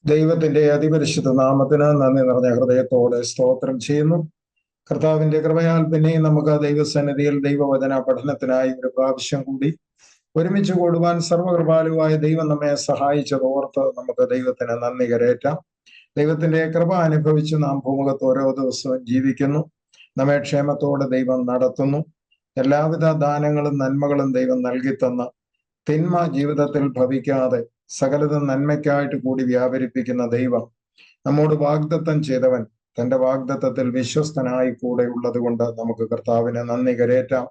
ദൈവത്തിന്റെ അതിപരിശുദ്ധ നാമത്തിന് നന്ദി നിറഞ്ഞ ഹൃദയത്തോടെ സ്തോത്രം ചെയ്യുന്നു. കർത്താവിന്റെ കൃപയാൽ പിന്നെയും നമുക്ക് ദൈവസന്നിധിയിൽ ദൈവവചന പഠനത്തിനായി ഒരു പ്രാവശ്യം കൂടി ഒരുമിച്ച് കൂടുവാൻ സർവകൃപാലുവായ ദൈവം നമ്മെ സഹായിച്ചത് ഓർത്ത് നമുക്ക് ദൈവത്തിന് നന്ദി കരേറ്റാം. ദൈവത്തിന്റെ കൃപ അനുഭവിച്ച് നാം ഭൂമുഖത്ത് ഓരോ ദിവസവും ജീവിക്കുന്നു. നമ്മെ ക്ഷേമത്തോടെ ദൈവം നടത്തുന്നു. എല്ലാവിധ ദാനങ്ങളും നന്മകളും ദൈവം നൽകിത്തന്ന തിന്മ ജീവിതത്തിൽ ഭവിക്കാതെ സകലതും നന്മയ്ക്കായിട്ട് കൂടി വ്യാപരിപ്പിക്കുന്ന ദൈവം നമ്മോട് വാഗ്ദത്തം ചെയ്തവൻ തന്റെ വാഗ്ദത്തത്തിൽ വിശ്വസ്തനായി കൂടെ ഉള്ളത് കൊണ്ട് നമുക്ക് കർത്താവിന് നന്ദി കരേറ്റാം.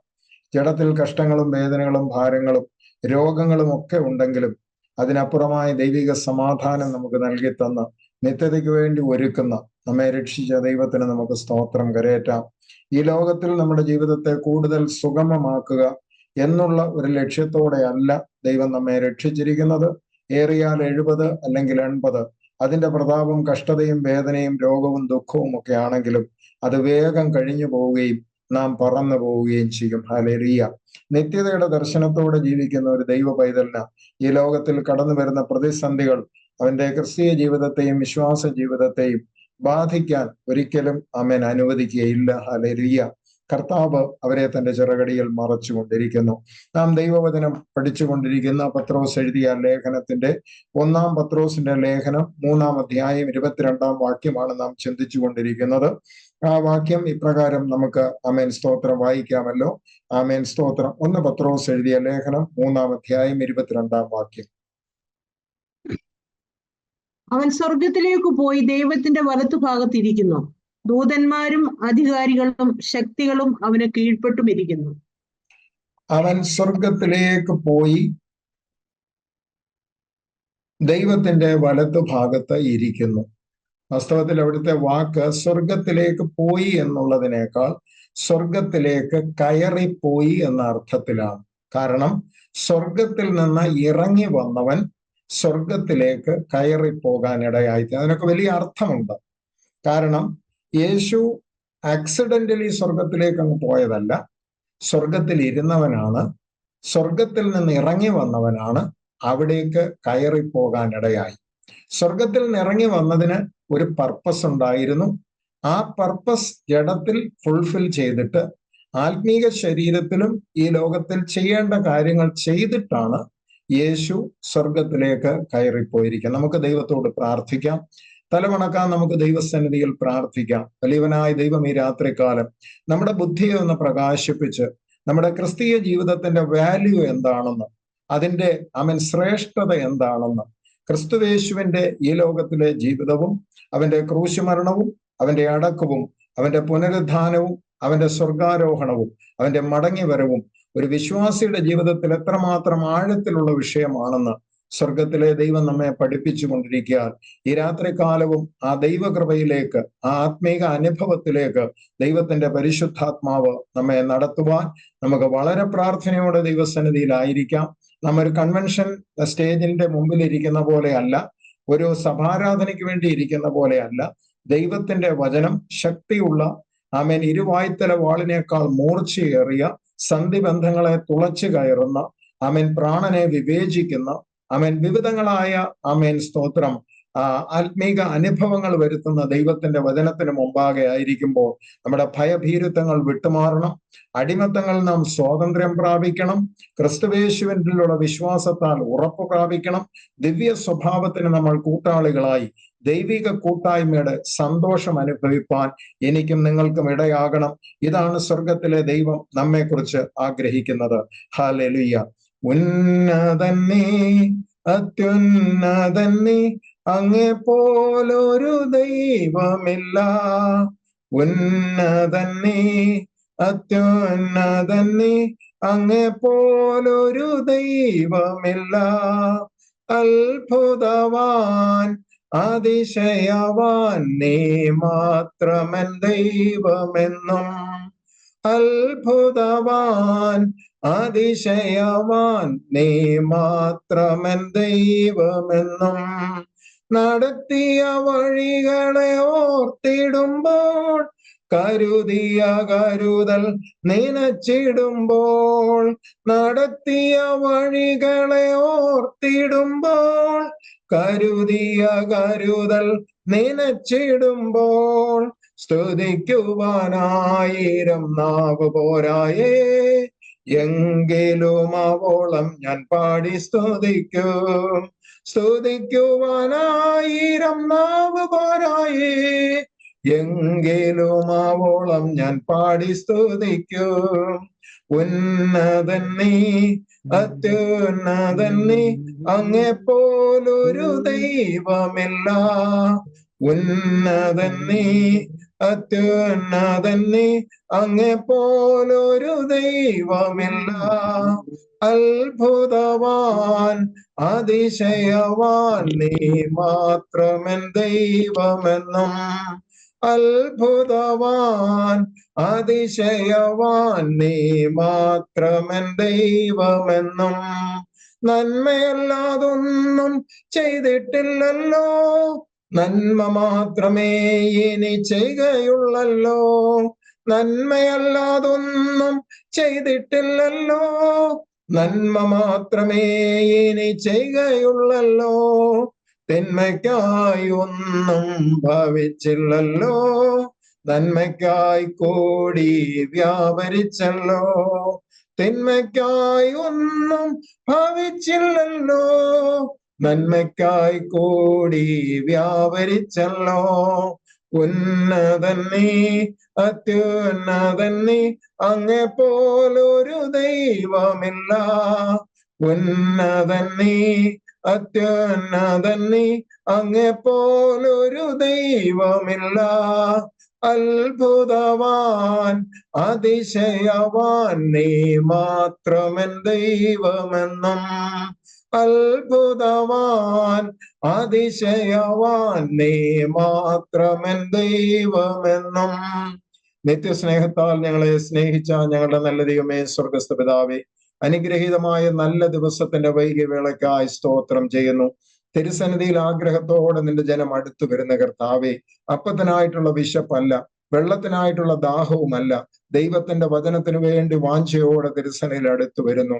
ജഡത്തിൽ കഷ്ടങ്ങളും വേദനകളും ഭാരങ്ങളും രോഗങ്ങളും ഒക്കെ ഉണ്ടെങ്കിലും അതിനപ്പുറമായ ദൈവിക സമാധാനം നമുക്ക് നൽകി തന്ന നിത്യതയ്ക്ക് വേണ്ടി ഒരുക്കുന്ന നമ്മെ രക്ഷിച്ച ദൈവത്തിന് നമുക്ക് സ്തോത്രം കരേറ്റാം. ഈ ലോകത്തിൽ നമ്മുടെ ജീവിതത്തെ കൂടുതൽ സുഗമമാക്കുക എന്നുള്ള ഒരു ലക്ഷ്യത്തോടെ അല്ല ദൈവം നമ്മെ രക്ഷിച്ചിരിക്കുന്നത്. ഏറിയാൽ 70 അല്ലെങ്കിൽ 80, അതിന്റെ പ്രതാപം കഷ്ടതയും വേദനയും രോഗവും ദുഃഖവും ഒക്കെ ആണെങ്കിലും അത് വേഗം കഴിഞ്ഞു പോവുകയും നാം പറന്നു പോവുകയും ചെയ്യും. ഹല്ലേലൂയ. നിത്യതയുടെ ദർശനത്തോടെ ജീവിക്കുന്ന ഒരു ദൈവ പൈതലിന് ഈ ലോകത്തിൽ കടന്നു വരുന്ന പ്രതിസന്ധികൾ അവന്റെ ക്രിസ്തീയ ജീവിതത്തെയും വിശ്വാസ ജീവിതത്തെയും ബാധിക്കാൻ ഒരിക്കലും അവൻ അനുവദിക്കുകയില്ല. ഹല്ലേലൂയ. കർത്താവ് അവരെ തന്റെ ചിറകടിയിൽ മറച്ചുകൊണ്ടിരിക്കുന്നു. നാം ദൈവവചനം പഠിച്ചുകൊണ്ടിരിക്കുന്ന പത്രോസ് എഴുതിയ ലേഖനത്തിന്റെ 1 പത്രോസിന്റെ ലേഖനം 3 അധ്യായം 22 വാക്യമാണ് നാം ചിന്തിച്ചു കൊണ്ടിരിക്കുന്നത്. ആ വാക്യം ഇപ്രകാരം നമുക്ക് ആമേൻ സ്തോത്രം വായിക്കാമല്ലോ. ആമേൻ സ്തോത്രം. 1 പത്രോസ് എഴുതിയ ലേഖനം 3 അധ്യായം 22 വാക്യം. അവൻ സ്വർഗത്തിലേക്ക് പോയി ദൈവത്തിന്റെ വലത്തുഭാഗത്തിരിക്കുന്നു. ദൂതന്മാരും അധികാരികളും ശക്തികളും അവന് കീഴ്പ്പെട്ടുമിരിക്കുന്നു. അവൻ സ്വർഗത്തിലേക്ക് പോയി ദൈവത്തിന്റെ വലത്തുഭാഗത്ത് ഇരിക്കുന്നു. വാസ്തവത്തിൽ അവിടുത്തെ വാക്ക് സ്വർഗത്തിലേക്ക് പോയി എന്നുള്ളതിനേക്കാൾ സ്വർഗത്തിലേക്ക് കയറിപ്പോയി എന്ന അർത്ഥത്തിലാണ്. കാരണം സ്വർഗത്തിൽ നിന്ന് ഇറങ്ങി വന്നവൻ സ്വർഗത്തിലേക്ക് കയറിപ്പോകാനിടയായി. അതിനൊക്കെ വലിയ അർത്ഥമുണ്ട്. കാരണം യേശു ആക്സിഡന്റലി സ്വർഗത്തിലേക്ക് അങ്ങ് പോയതല്ല, സ്വർഗത്തിൽ ഇരുന്നവനാണ്, സ്വർഗത്തിൽ നിന്ന് ഇറങ്ങി വന്നവനാണ്, അവിടേക്ക് കയറിപ്പോകാനിടയായി. സ്വർഗത്തിൽ നിന്ന് ഇറങ്ങി വന്നതിന് ഒരു പർപ്പസ് ഉണ്ടായിരുന്നു. ആ പർപ്പസ് ജഡത്തിൽ ഫുൾഫിൽ ചെയ്തിട്ട് ആത്മീക ശരീരത്തിലും ഈ ലോകത്തിൽ ചെയ്യേണ്ട കാര്യങ്ങൾ ചെയ്തിട്ടാണ് യേശു സ്വർഗത്തിലേക്ക് കയറിപ്പോയിരിക്കുക. നമുക്ക് ദൈവത്തോട് പ്രാർത്ഥിക്കാം. തലവണക്കാൻ നമുക്ക് ദൈവസന്നിധിയിൽ പ്രാർത്ഥിക്കാം. വലിയവനായ ദൈവം ഈ രാത്രികാലം നമ്മുടെ ബുദ്ധിയെ ഒന്ന് പ്രകാശിപ്പിച്ച് നമ്മുടെ ക്രിസ്തീയ ജീവിതത്തിന്റെ വാല്യൂ എന്താണെന്ന്, അതിന്റെ ശ്രേഷ്ഠത എന്താണെന്ന്, ക്രിസ്തുവേശുവിന്റെ ഈ ലോകത്തിലെ ജീവിതവും അവന്റെ ക്രൂശുമരണവും അവന്റെ അടക്കവും അവന്റെ പുനരുദ്ധാനവും അവന്റെ സ്വർഗാരോഹണവും അവന്റെ മടങ്ങിവരവും ഒരു വിശ്വാസിയുടെ ജീവിതത്തിൽ എത്രമാത്രം ആഴത്തിലുള്ള വിഷയമാണെന്ന് സ്വർഗത്തിലെ ദൈവം നമ്മെ പഠിപ്പിച്ചു കൊണ്ടിരിക്കാൻ ഈ രാത്രികാലവും ആ ദൈവകൃപയിലേക്ക്, ആ ആത്മീക അനുഭവത്തിലേക്ക് ദൈവത്തിന്റെ പരിശുദ്ധാത്മാവ് നമ്മെ നടത്തുവാൻ നമുക്ക് വളരെ പ്രാർത്ഥനയോടെ ദൈവസന്നിധിയിലായിരിക്കാം. നമ്മ ഒരു കൺവെൻഷൻ സ്റ്റേജിന്റെ മുമ്പിൽ ഇരിക്കുന്ന പോലെയല്ല, ഒരു സഭാരാധനയ്ക്ക് വേണ്ടി ഇരിക്കുന്ന പോലെയല്ല. ദൈവത്തിന്റെ വചനം ശക്തിയുള്ള ഇരുവായ്ത്തല വാളിനേക്കാൾ മൂർച്ചയേറിയ സന്ധിബന്ധങ്ങളെ തുളച്ചു കയറുന്ന പ്രാണനെ വിവേചിക്കുന്ന വിവിധങ്ങളായ സ്തോത്രം ആത്മീക അനുഭവങ്ങൾ വരുത്തുന്ന ദൈവത്തിന്റെ വചനത്തിന് മുമ്പാകെ ആയിരിക്കുമ്പോൾ നമ്മുടെ ഭയഭീരുത്വങ്ങൾ വിട്ടുമാറണം. അടിമത്തങ്ങളിൽ നാം സ്വാതന്ത്ര്യം പ്രാപിക്കണം. ക്രിസ്തുവേശുവിലുള്ള വിശ്വാസത്താൽ ഉറപ്പ് പ്രാപിക്കണം. ദിവ്യ സ്വഭാവത്തിന് നമ്മൾ കൂട്ടാളികളായി ദൈവിക കൂട്ടായ്മയുടെ സന്തോഷം അനുഭവിപ്പാൻ എനിക്കും നിങ്ങൾക്കും ഇടയാകണം. ഇതാണ് സ്വർഗത്തിലെ ദൈവം നമ്മെക്കുറിച്ച് ആഗ്രഹിക്കുന്നത്. ഹല്ലേലൂയ. ഉന്നതന്നേ അത്യുന്നതന്നേ, അങ്ങേ പോലൊരു ദൈവമില്ല. ഉന്നതന്നേ അത്യുന്നതന്നേ, അങ്ങേ പോലൊരു ദൈവമില്ല. അത്ഭുതവാൻ അതിശയവാൻ നീ മാത്രമൻ ദൈവമെന്നും. അത്ഭുതവാൻ അതിശയവാൻ നീ മാത്രമൻ ദൈവമെന്നും. നടത്തിയ വഴികളെ ഓർത്തിടുമ്പോൾ കരുതിയ കരുതൽ നനച്ചിടുമ്പോൾ, നടത്തിയ വഴികളെ ഓർത്തിടുമ്പോൾ, കരുതിയ കരുതൽ നനച്ചിടുമ്പോൾ, സ്തുതിക്കുവാനായിരം നാവ് പോരായേ, എങ്കിലും അവോളം ഞാൻ പാടി സ്തുതിക്കും. സ്തുതിക്കുവാനായിരം നാവ് പോരായേ, എങ്കിലും അവോളം ഞാൻ പാടി സ്തുതിക്കും. ഉന്നതൻ നീ, അത്യുന്നതൻ നീ, അങ്ങെപ്പോലൊരു ദൈവമില്ല. ഉന്നതൻ നീ, അത്യുന്നതൻ നീ, അങ്ങെപ്പോലൊരു ദൈവമില്ല. അത്ഭുതവാൻ അതിശയവാൻ നീ മാത്രമെൻ ദൈവമെന്നും. അത്ഭുതവാൻ അതിശയവാൻ നീ മാത്രമെൻ ദൈവമെന്നും. നന്മയല്ലാതൊന്നും ചെയ്തിട്ടില്ലല്ലോ, നന്മ മാത്രമേ ഇനി ചെയ്യുകയുള്ളല്ലോ. നന്മയല്ലാതൊന്നും ചെയ്തിട്ടില്ലല്ലോ, നന്മ മാത്രമേ ഇനി ചെയ്യുകയുള്ളല്ലോ. തിന്മയ്ക്കായി ഒന്നും ഭവിച്ചില്ലല്ലോ, നന്മയ്ക്കായി കൂടി വ്യാപരിച്ചല്ലോ. തിന്മയ്ക്കായി ഒന്നും ഭവിച്ചില്ലല്ലോ, നന്മയ്ക്കായി കൂടി വ്യാപരിച്ചല്ലോ. ഉന്നതൻ നീ, അത്യുന്നതൻ നീ, അങ്ങെപ്പോലൊരു ദൈവമില്ല. ഉന്നതൻ നീ, അത്യുന്നതൻ നീ, അങ്ങെപ്പോലൊരു ദൈവമില്ല. അത്ഭുതവാൻ അതിശയവാൻ നീ മാത്രമെൻ ദൈവമെന്നും. അത്ഭുതവാൻ അതിശയവാൻ നീ മാത്രമെൻ ദൈവമെന്നും. നിത്യസ്നേഹത്താൽ ഞങ്ങളെ സ്നേഹിച്ച ഞങ്ങളുടെ നല്ല ദൈവമേ, സ്വർഗസ്ഥ പിതാവേ, അനുഗ്രഹീതമായ നല്ല ദിവസത്തിന്റെ വൈകിയ വേളയ്ക്കായി സ്തോത്രം ചെയ്യുന്നു. തിരുസന്നിധിയിൽ ആഗ്രഹത്തോടെ നിന്റെ ജനം അടുത്തു വരുന്ന കർത്താവേ, അപ്പത്തിനായിട്ടുള്ള വിശപ്പല്ല, വെള്ളത്തിനായിട്ടുള്ള ദാഹവുമല്ല, ദൈവത്തിന്റെ വചനത്തിന് വേണ്ടി വാഞ്ചയോടെ തിരുസന്നിധിയിൽ അടുത്തു വരുന്നു.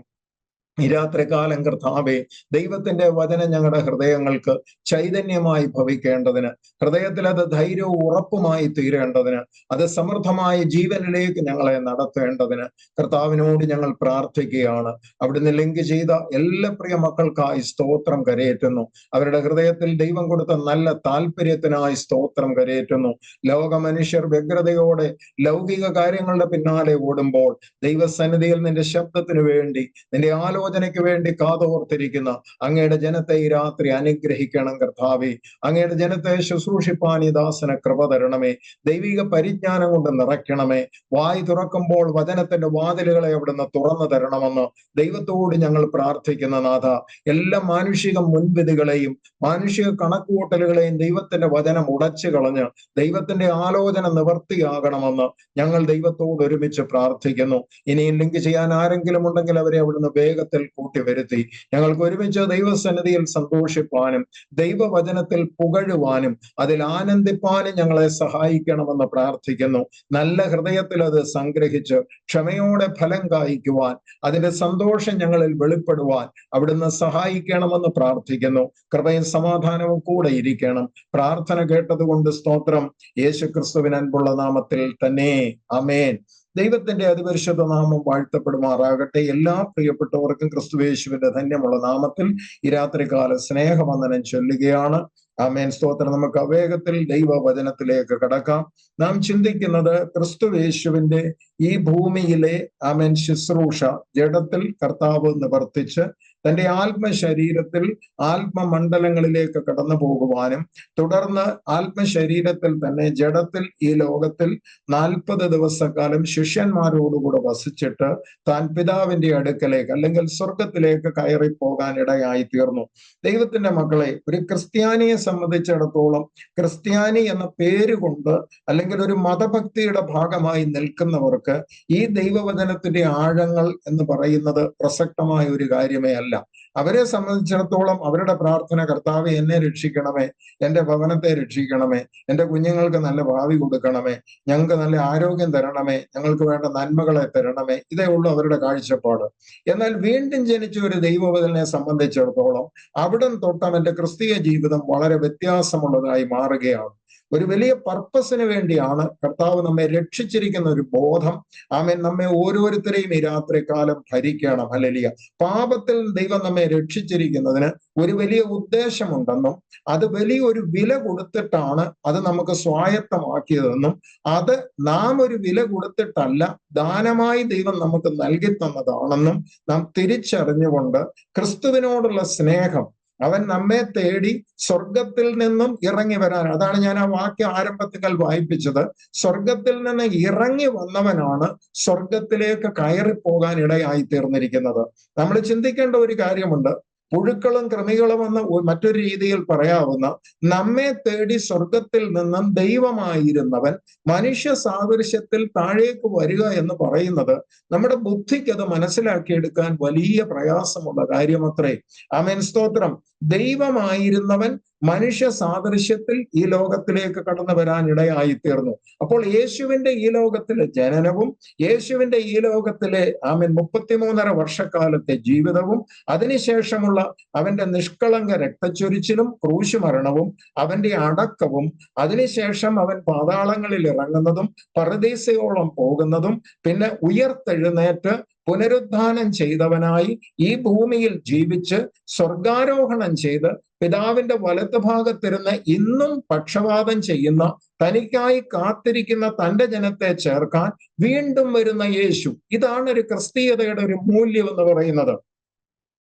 ഈ രാത്രികാലം കർത്താവേ, ദൈവത്തിന്റെ വചനം ഞങ്ങളുടെ ഹൃദയങ്ങൾക്ക് ചൈതന്യമായി ഭവിക്കേണ്ടതിന്, ഹൃദയത്തിൽ അത് ധൈര്യവും ഉറപ്പുമായി തീരേണ്ടതിന്, അത് സമൃദ്ധമായ ജീവനിലേക്ക് ഞങ്ങളെ നടത്തേണ്ടതിന് കർത്താവിനോട് ഞങ്ങൾ പ്രാർത്ഥിക്കുകയാണ്. അവിടുന്ന് ലിങ്ക് ചെയ്ത എല്ലാ പ്രിയ മക്കൾക്കായി സ്തോത്രം കരയേറ്റുന്നു. അവരുടെ ഹൃദയത്തിൽ ദൈവം കൊടുത്ത നല്ല താല്പര്യത്തിനായി സ്തോത്രം കരയേറ്റുന്നു. ലോക മനുഷ്യർ വ്യഗ്രതയോടെ ലൗകിക കാര്യങ്ങളുടെ പിന്നാലെ ഓടുമ്പോൾ, ദൈവസന്നിധിയിൽ നിന്റെ ശബ്ദത്തിനു വേണ്ടി, നിന്റെ ആലോചനയ്ക്ക് വേണ്ടി കാതോർത്തിരിക്കുന്ന അങ്ങയുടെ ജനത്തെ ഈ രാത്രി അനുഗ്രഹിക്കണം കർത്താവേ. അങ്ങയുടെ ജനത്തെ ശുശ്രൂഷിപ്പാൻ ഈ ദാസന കൃപ തരണമേ. ദൈവിക പരിജ്ഞാനം കൊണ്ട് നിറയ്ക്കണമേ. വായി തുറക്കുമ്പോൾ വചനത്തിന്റെ വാതിലുകളെ അവിടുന്ന് തുറന്നു തരണമെന്ന് ദൈവത്തോട് ഞങ്ങൾ പ്രാർത്ഥിക്കുന്ന നാഥ. എല്ലാ മാനുഷിക മുൻവിധികളെയും മാനുഷിക കണക്കുകൂട്ടലുകളെയും ദൈവത്തിന്റെ വചനം ഉടച്ചു കളഞ്ഞ് ദൈവത്തിന്റെ ആലോചന നിവർത്തിയാകണമെന്ന് ഞങ്ങൾ ദൈവത്തോട് ഒരുമിച്ച് പ്രാർത്ഥിക്കുന്നു. ഇനിയും ലിങ്ക് ചെയ്യാൻ ആരെങ്കിലും ഉണ്ടെങ്കിൽ അവരെ അവിടുന്ന് വേഗത്തിൽ കൂട്ടി വരുത്തി ഞങ്ങൾക്ക് ഒരുമിച്ച് ദൈവസന്നിധിയിൽ സന്തോഷിപ്പാനും ദൈവവചനത്തിൽ പുകഴുവാനും അതിൽ ആനന്ദിപ്പാനും ഞങ്ങളെ സഹായിക്കണമെന്ന് പ്രാർത്ഥിക്കുന്നു. നല്ല ഹൃദയത്തിൽ അത് സംഗ്രഹിച്ച് ക്ഷമയോടെ ഫലം കായ്ക്കുവാൻ, അതിന്റെ സന്തോഷം ഞങ്ങളിൽ വെളിപ്പെടുവാൻ അവിടുന്ന് സഹായിക്കണമെന്ന് പ്രാർത്ഥിക്കുന്നു. കൃപയും സമാധാനവും കൂടെ ഇരിക്കണം. പ്രാർത്ഥന കേട്ടതുകൊണ്ട് സ്തോത്രം. യേശുക്രിസ്തുവിൻ അൻപുള്ള നാമത്തിൽ തന്നെ ആമേൻ. ദൈവത്തിന്റെ അതിപരിശുദ്ധ നാമം വാഴ്ത്തപ്പെടുമാറാകട്ടെ. എല്ലാ പ്രിയപ്പെട്ടവർക്കും ക്രിസ്തുയേശുവിന്റെ ധന്യമുള്ള നാമത്തിൽ ഈ രാത്രികാല സ്നേഹവന്ദനം ചൊല്ലുകയാണ്. ആമേൻ, സ്തോത്രം. നമുക്ക് അവേഗത്തിൽ ദൈവവചനത്തിലേക്ക് കടക്കാം. നാം ചിന്തിക്കുന്നത് ക്രിസ്തുയേശുവിന്റെ ഈ ഭൂമിയിലെ ആമേൻ ശുശ്രൂഷ ജഡത്തിൽ കർത്താവ് നിവർത്തിച്ച് തന്റെ ആത്മശരീരത്തിൽ ആത്മമണ്ഡലങ്ങളിലേക്ക് കടന്നു പോകുവാനും തുടർന്ന് ആത്മശരീരത്തിൽ തന്നെ ജഡത്തിൽ ഈ ലോകത്തിൽ 40 ദിവസക്കാലം ശിഷ്യന്മാരോടുകൂടെ വസിച്ചിട്ട് താൻ പിതാവിന്റെ അടുക്കലേക്ക് അല്ലെങ്കിൽ സ്വർഗത്തിലേക്ക് കയറിപ്പോകാൻ ഇടയായി തീർന്നു. ദൈവത്തിന്റെ മക്കളെ, ഒരു ക്രിസ്ത്യാനിയെ സംബന്ധിച്ചിടത്തോളം ക്രിസ്ത്യാനി എന്ന പേര് കൊണ്ട് അല്ലെങ്കിൽ ഒരു മതഭക്തിയുടെ ഭാഗമായി നിൽക്കുന്നവർക്ക് ഈ ദൈവവചനത്തിന്റെ ആഴങ്ങൾ എന്ന് പറയുന്നത് പ്രസക്തമായ ഒരു കാര്യമേ അല്ല. അല്ല. അവരെ സംബന്ധിച്ചിടത്തോളം അവരുടെ പ്രാർത്ഥന, കർത്താവെ എന്നെ രക്ഷിക്കണമേ, എന്റെ ഭവനത്തെ രക്ഷിക്കണമേ, എന്റെ കുഞ്ഞുങ്ങൾക്ക് നല്ല ഭാവി കൊടുക്കണമേ, ഞങ്ങൾക്ക് നല്ല ആരോഗ്യം തരണമേ, ഞങ്ങൾക്ക് വേണ്ട നന്മകളെ തരണമേ, ഇതേ ഉള്ളൂ അവരുടെ കാഴ്ചപ്പാട്. എന്നാൽ വീണ്ടും ജനിച്ച ഒരു ദൈവവചനെ സംബന്ധിച്ചിടത്തോളം അവിടം തൊട്ട് അവന്റെ ക്രിസ്തീയ ജീവിതം വളരെ വ്യത്യാസമുള്ളതായി മാറുകയാണ്. ഒരു വലിയ പർപ്പസിന് വേണ്ടിയാണ് കർത്താവ് നമ്മെ രക്ഷിച്ചിരിക്കുന്ന ഒരു ബോധം ആമേൻ നമ്മെ ഓരോരുത്തരെയും ഈ രാത്രികാലം ഭരിക്കണം. ഹല്ലേലൂയ. പാപത്തിൽ ദൈവം നമ്മെ രക്ഷിച്ചിരിക്കുന്നതിന് ഒരു വലിയ ഉദ്ദേശമുണ്ടെന്നും അത് വലിയൊരു വില കൊടുത്തിട്ടാണ് അത് നമുക്ക് സ്വായത്തമാക്കിയതെന്നും അത് നാം ഒരു വില കൊടുത്തിട്ടല്ല, ദാനമായി ദൈവം നമുക്ക് നൽകി തന്നതാണെന്നും നാം തിരിച്ചറിഞ്ഞുകൊണ്ട് ക്രിസ്തുവിനോടുള്ള സ്നേഹം, അവൻ നമ്മെ തേടി സ്വർഗത്തിൽ നിന്നും ഇറങ്ങി വരാൻ, അതാണ് ഞാൻ ആ വാക്യം ആരംഭത്തിൽ വായിപ്പിച്ചത്. സ്വർഗത്തിൽ നിന്ന് ഇറങ്ങി വന്നവനാണ് സ്വർഗത്തിലേക്ക് കയറിപ്പോകാൻ ഇടയായി തീർന്നിരിക്കുന്നത്. നമ്മൾ ചിന്തിക്കേണ്ട ഒരു കാര്യമുണ്ട്. പുഴുക്കളും കൃമികളും എന്ന് മറ്റൊരു രീതിയിൽ പറയാവുന്ന നമ്മെ തേടി സ്വർഗത്തിൽ നിന്നും ദൈവമായിരുന്നവൻ മനുഷ്യ സാദൃശ്യത്തിൽ താഴേക്ക് വരിക എന്ന് പറയുന്നത് നമ്മുടെ ബുദ്ധിക്ക് അത് മനസ്സിലാക്കിയെടുക്കാൻ വലിയ പ്രയാസമുള്ള കാര്യമത്രേ. ആമേൻ, സ്തോത്രം. ദൈവമായിരുന്നവൻ മനുഷ്യ സാദൃശ്യത്തിൽ ഈ ലോകത്തിലേക്ക് കടന്നു വരാൻ ഇടയായി തീർന്നു. അപ്പോൾ യേശുവിന്റെ ഈ ലോകത്തിലെ ജനനവും യേശുവിന്റെ ഈ ലോകത്തിലെ 33.5 വർഷക്കാലത്തെ ജീവിതവും അതിനുശേഷമുള്ള അവന്റെ നിഷ്കളങ്ക രക്തച്ചൊരിച്ചിലും ക്രൂശ് മരണവും അവന്റെ അടക്കവും അതിനുശേഷം അവൻ പാതാളങ്ങളിൽ ഇറങ്ങുന്നതും പറുദീസയോളം പോകുന്നതും പിന്നെ ഉയർത്തെഴുന്നേറ്റ് പുനരുദ്ധാനം ചെയ്തവനായി ഈ ഭൂമിയിൽ ജീവിച്ച് സ്വർഗാരോഹണം ചെയ്ത് പിതാവിന്റെ വലത്തുഭാഗത്തിരുന്ന് ഇന്നും പക്ഷപാതം ചെയ്യുന്ന, തനിക്കായി കാത്തിരിക്കുന്ന തന്റെ ജനത്തെ ചേർക്കാൻ വീണ്ടും വരുന്ന യേശു. ഇതാണ് ഒരു ക്രിസ്തീയതയുടെ ഒരു മൂല്യം എന്ന് പറയുന്നത്.